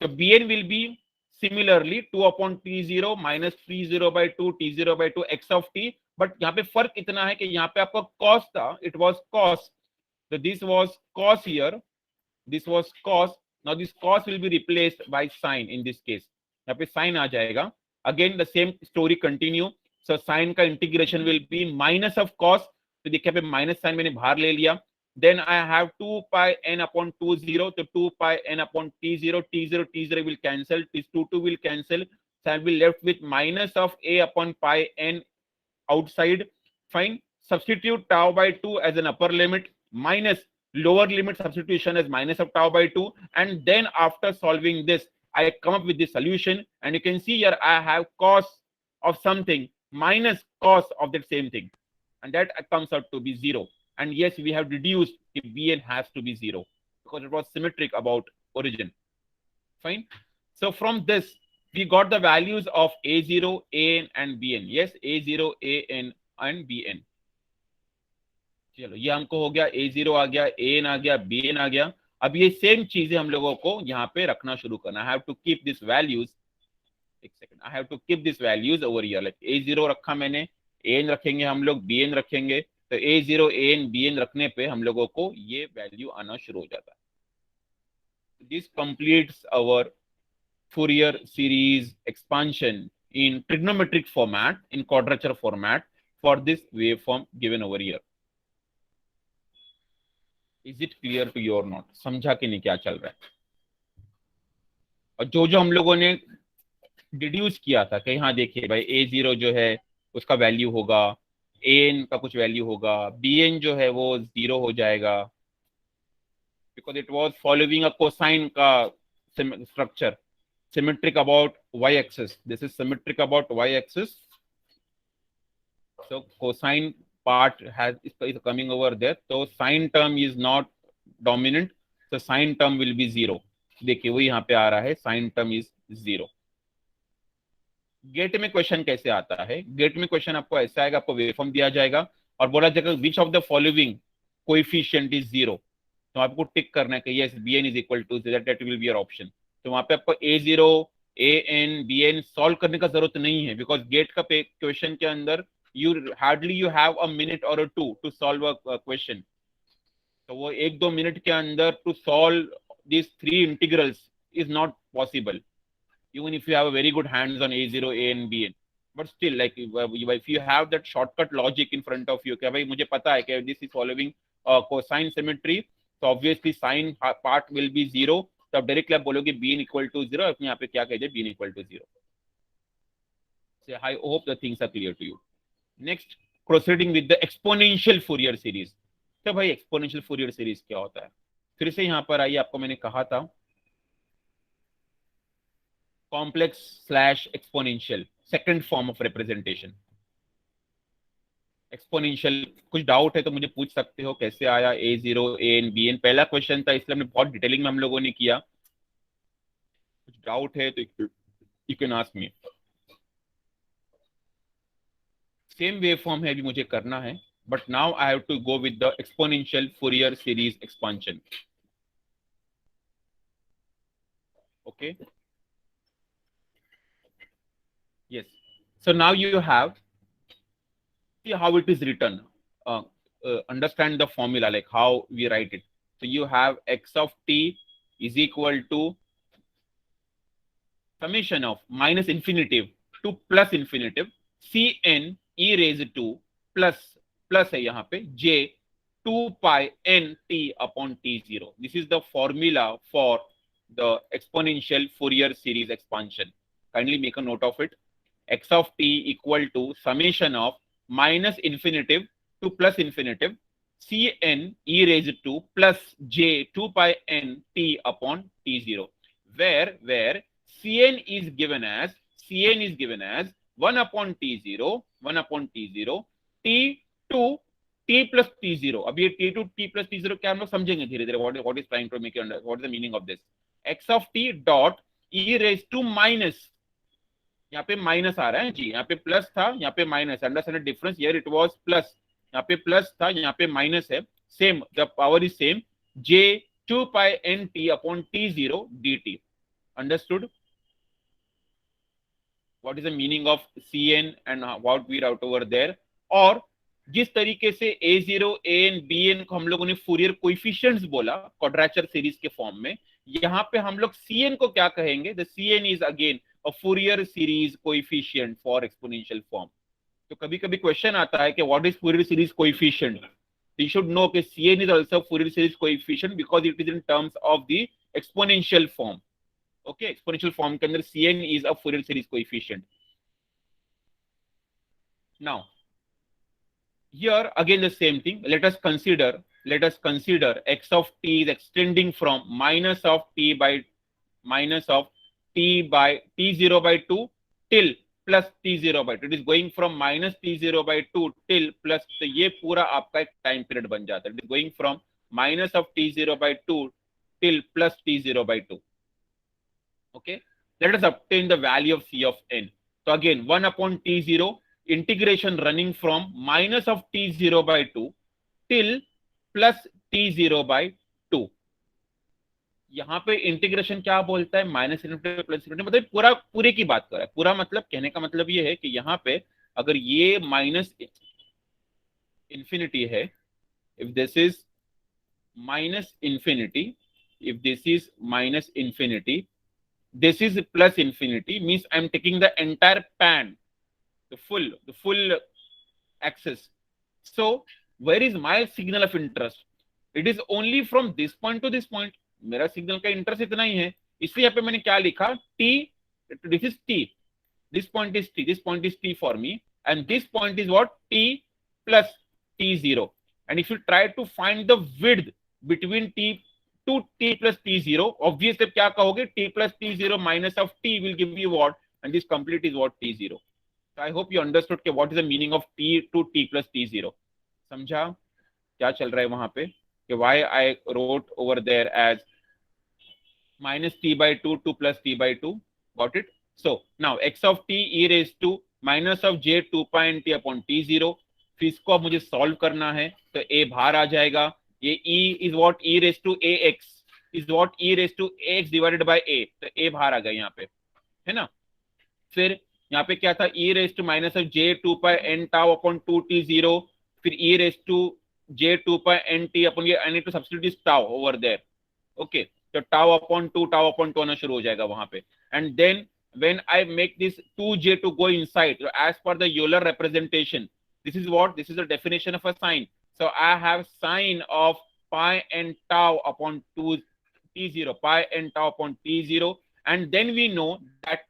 So bn will be similarly 2 upon t0 minus t0 by 2 t0 by 2 x of t. But यहाँ पे फर्क इतना है कि यहाँ पे आपका cos था, it was cos. So this was cos here, this was cos. Now this cos will be replaced by sine in this case. यहाँ पे sine आ जाएगा. Again the same story continue. So sine का integration will be minus of cos. तो देखिए पे minus sign मैंने बाहर ले लिया. Then I have 2 pi n upon 2 0. So 2 pi n upon t0 t0 will cancel. This 2 will cancel. So I will be left with minus of a upon pi n outside. Fine. Substitute tau by 2 as an upper limit minus lower limit substitution as minus of tau by 2. And then after solving this, I come up with the solution. And you can see here I have cos of something minus cos of that same thing. And that comes out to be 0. And yes, we have deduced if bn has to be 0 because it was symmetric about origin. Fine. So from this, we got the values of a0, an and bn. Yes, a0, an and bn. चलो ये हमको हो गया a0 आ गया, an आ गया, bn आ गया. अब ये सेम चीजें हम लोगों को यहाँ पे रखना शुरू करना. I have to keep these values. एक second, I have to keep these values over here. Like a0 रखा मैंने, an रखेंगे हम लोग, bn रखेंगे. तो a0, an, bn रखने पे हम लोगों को ये वैल्यू आना शुरू हो जाता है. This completes our Fourier series expansion in trigonometric format, in quadrature format for this waveform given over here. Is it clear to you or not? समझा कि नहीं क्या चल रहा है? और जो हम लोगों ने डिड्यूस किया था कि हाँ देखिए भाई a0 जो है उसका वैल्यू होगा, an का कुछ वैल्यू होगा, bn जो है वो 0 हो जाएगा because it was following a cosine का structure, symmetric about y-axis. This is symmetric about y-axis. So cosine part is coming over there. So sine term is not dominant. So sine term will be 0. देखिए वो यहाँ पे आ रहा है, sine term is 0. Gate में question कैसे आता है? गेट में क्वेश्चन आपको ऐसा आएगा, आपको वेवफॉर्म दिया जाएगा और बोला जाएगा which of the following coefficient is 0. तो आपको टिक करना है कि yes bn is equal to 0. That will be your option. तो वहां पे आपको a0, an, bn सॉल्व करने का जरूरत नहीं है बिकॉज गेट का क्वेश्चन के अंदर you have a minute or 2 to solve a question. तो वो 1-2 मिनट के अंदर to solve these 3 integrals is not possible. Even if you have a very good hands on a0, an, bn, but still like if you have that shortcut logic in front of you कि भाई मुझे पता है कि this is following cosine symmetry, so obviously sine part will be 0. तो आप directly आप बोलोगे bn equal to 0. अपने यहाँ पे क्या कह दिया, bn equal to 0. So I hope the things are clear to you. Next, proceeding with the exponential Fourier series. तो भाई exponential Fourier series क्या होता है? फिर से यहाँ पर आइए, आपको मैंने कहा था complex/exponential, second form of representation. Exponential, कुछ डाउट है तो मुझे पूछ सकते हो कैसे आया a0, an, bn. पहला क्वेश्चन था इसलिए हमने बहुत डिटेलिंग में हम लोगों ने किया. कुछ डाउट है तो you can ask me. Same waveform है, अभी मुझे करना है, but now I have to go with the exponential Fourier series expansion. Okay, yes, so now you have, see how it is written, understand the formula, like how we write it. So you have x of t is equal to summation of minus infinitive to plus infinitive cn e raised to plus है यहाँ पे j 2 pi n t upon t0. This is the formula for the exponential Fourier series expansion. Kindly make a note of it. X of t equal to summation of minus infinitive to plus infinitive Cn e raised to plus j 2 pi n t upon t0, where Cn is given as 1 upon t0 t2 t plus t0. अब ये t2 t plus t0 क्या हम लोग समझेंगे धीरे धीरे. What is trying to make you understand? What is the meaning of this? X of t dot e raised to minus, यहाँ पे माइनस आ रहा है जी, यहाँ पे प्लस था, यहाँ पे minus. Understand difference? Here it was plus, यहाँ पे प्लस था, यहाँ पे माइनस है. Same, the power is same. j 2 pi n t upon t0 dt. Understood? What is the meaning of Cn and what we wrote over there? और जिस तरीके से a0, an, bn को हम लोगों ने फूरियर कोएफिशिएंट्स बोला क्वाड्रेचर सीरीज के फॉर्म में, यहाँ पे हम लोग Cn को क्या कहेंगे? The Cn is again a Fourier series coefficient for exponential form. तो कभी कभी क्वेश्चन आता है कि what is Fourier series coefficient? You should know कि Cn is also Fourier series coefficient because it is in terms of the exponential form. Okay, exponential form के अंदर Cn is a Fourier series coefficient. Now, here again the same thing. Let us consider x of t is extending from minus of t by t0 by 2 till plus t0 by 2. It is going from minus t0 by 2 till plus, तो ये पूरा आपका एक time period बन जाता है. It is going from minus of t0 by 2 till plus t0 by 2. Okay, let us obtain the value of c of n. So again 1 upon t0, integration running from minus of t0 by 2 till plus t0 by 2. यहाँ पे integration क्या बोलता है? Minus infinity plus infinity, मतलब पूरे की बात कर रहा है. पूरा मतलब कहने का मतलब ये है कि यहाँ पे अगर ये माइनस इंफिनिटी है, if this is minus infinity, this is plus infinity, means I am taking the entire pan, the full axis. So where is my signal of interest? It is only from this point to this point. मेरा signal का interest इतना ही है, इसलिए यहाँ पे मैंने क्या लिखा? t, this is t, this point is t for me, and this point is what? t plus t0. And if you try to find the width between t to t plus t0, obviously क्या कहोगे? t plus t0 minus of t will give you what? And this complete is what? t0. So I hope you understood what is the meaning of t to t plus t0. समझा क्या चल रहा है वहां पे? कि why I wrote over there as minus t by 2 to plus t by 2. Got it? So now x of t e raised to minus of j 2 pi n t upon t0. फिर इसको अब मुझे solve करना है, तो a बाहर आ जाएगा. ये e is what? e raised to ax is what? e raised to ax divided by a. तो a बाहर आ गया यहाँ पे, है ना. फिर यहाँ पे क्या था? e raised to minus of j 2 pi n tau upon 2 t0. फिर e raised to j 2 pi n t upon ये, I need to substitute this tau over there. Okay, तो tau upon 2 आना शुरू हो जाएगा वहां पे. And then when I make this 2j to go inside, so as per the Euler representation, this is what? This is the definition of a sine. So I have sine of pi n tau upon 2 t0, pi n tau upon t0, and then we know that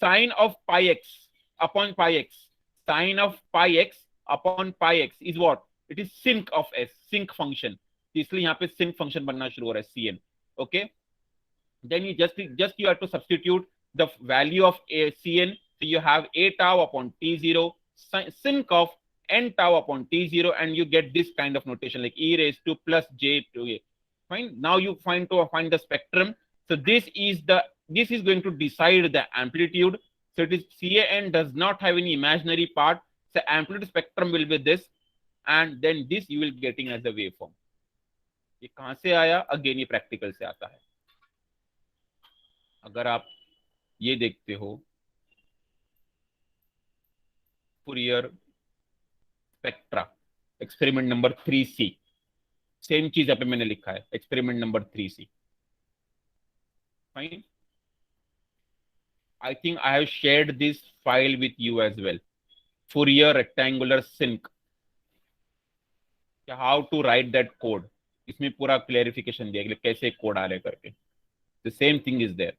sine of pi x upon pi x, sine of pi x upon pi x is what? It is sinc of s, sinc function. इसलिए यहाँ पे sinc function बनना शुरू हो रहा है Cn. Okay, then you just you have to substitute the value of a Cn. So you have a tau upon t0, sinc of n tau upon t0, and you get this kind of notation like e raised to plus j to a. Fine. Now you find the spectrum. So this is going to decide the amplitude. So it is Can does not have any imaginary part. So amplitude spectrum will be this, and then this you will getting as the waveform. ये कहां से आया? Again ये practical से आता है. अगर आप ये देखते हो Fourier spectra experiment number 3C, same चीज यहाँ पे मैंने लिखा है, experiment number 3C. Fine. I think I have shared this file with you as well. Fourier rectangular sinc. How to write that code, इसमें पूरा क्लेरिफिकेशन दिया कि कैसे कोड आ रहे करके. The same thing is there.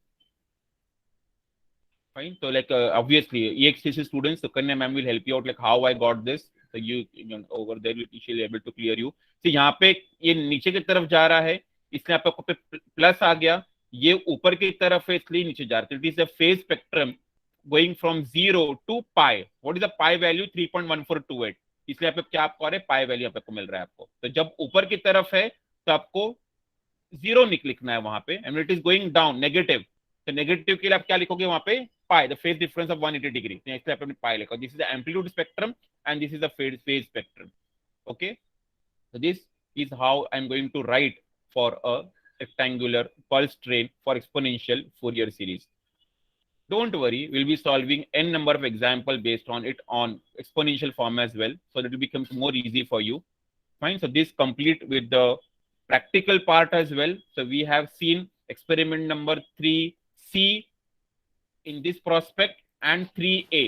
Fine. So like obviously EXCC students, so Kanya ma'am will help you out like how I got this. So you know, over there she'll be able to clear you. So यहाँ पे ये नीचे की तरफ जा रहा है इसलिए आपको पे प्लस आ गया, ये ऊपर की तरफ है इसलिए नीचे जा रहा है. It is a phase spectrum going from 0 to pi. What is the pi value? 3.1428. इसलिए आप क्या आपको आ रहा है, पाई वैल्यू आपको मिल रहा है आपको. तो जब ऊपर की तरफ है तो आपको 0 लिखना है वहां पे, and it is going down negative. तो नेगेटिव के लिए आप क्या लिखोगे वहां पे? pi, the phase difference of 180 degree. Next step pi लिखो. This is the amplitude spectrum and this is the phase spectrum. Okay, so this is how I'm going to write for a rectangular pulse train for exponential Fourier series. Don't worry, we'll be solving n number of example based on it on exponential form as well, so that it becomes more easy for you. Fine. So this complete with the practical part as well. So we have seen experiment number 3C in this prospect and 3A.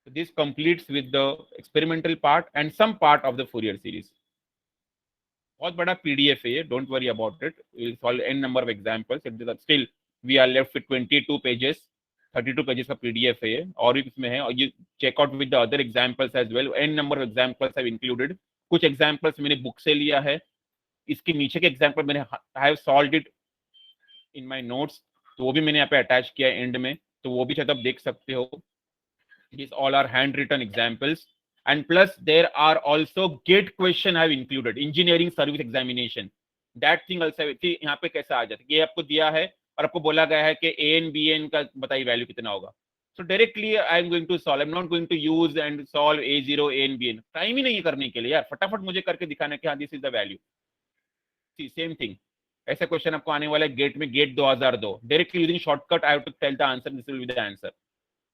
So this completes with the experimental part and some part of the Fourier series. बहुत बड़ा PDF है ये, don't worry about it. We'll solve n number of examples. Still we are left with 22 pages, 32 pages का PDF है ये, और इसमें है, और you check out with the other examples as well. n number of examples I've included. कुछ examples मैंने book से लिया है, इसके नीचे के example मैंने I have solved it in my notes, तो वो भी मैंने यहाँ पे अटैच किया है एंड में, तो वो भी शायद आप देख सकते हो. These all are handwritten examples, and plus there are also gate question I have included. Engineering service examination, that thing also कि यहाँ पे कैसा आ जाता है, ये आपको दिया है और आपको बोला गया है कि AN BN का बताइए वैल्यू कितना होगा. So directly I am going to solve. I'm not going to use and solve A0 AN BN. Time ही नहीं है करने के लिए यार, फटाफट मुझे करके दिखाना कि हाँ this is the value. See, same thing. ऐसा क्वेश्चन आपको आने वाला है गेट में, GATE 2002. Directly using shortcut I have to tell the answer, this will be the answer.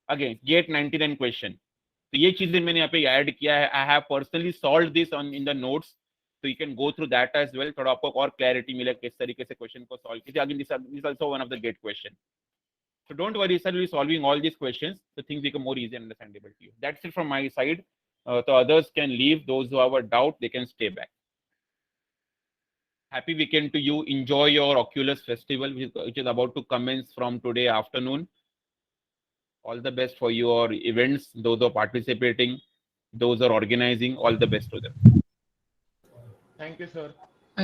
Again GATE 99 question. तो ये चीजें मैंने यहाँ पे ऐड किया है. I have personally solved this on in the notes, तो you can go through that as well. थोड़ा आपको और क्लैरिटी मिले किस तरीके से क्वेश्चन को सॉल्व कीजिए. Again this also one of the GATE question. So don't worry, sir, we'll be solving all these questions, so things become more easy and understandable to you. That's it from my side. So others can leave. Those who have a doubt, they can stay back. Happy weekend to you. Enjoy your Oculus festival, which is about to commence from today afternoon. All the best for your events. Those who are participating, those who are organizing, all the best to them. Thank you, sir.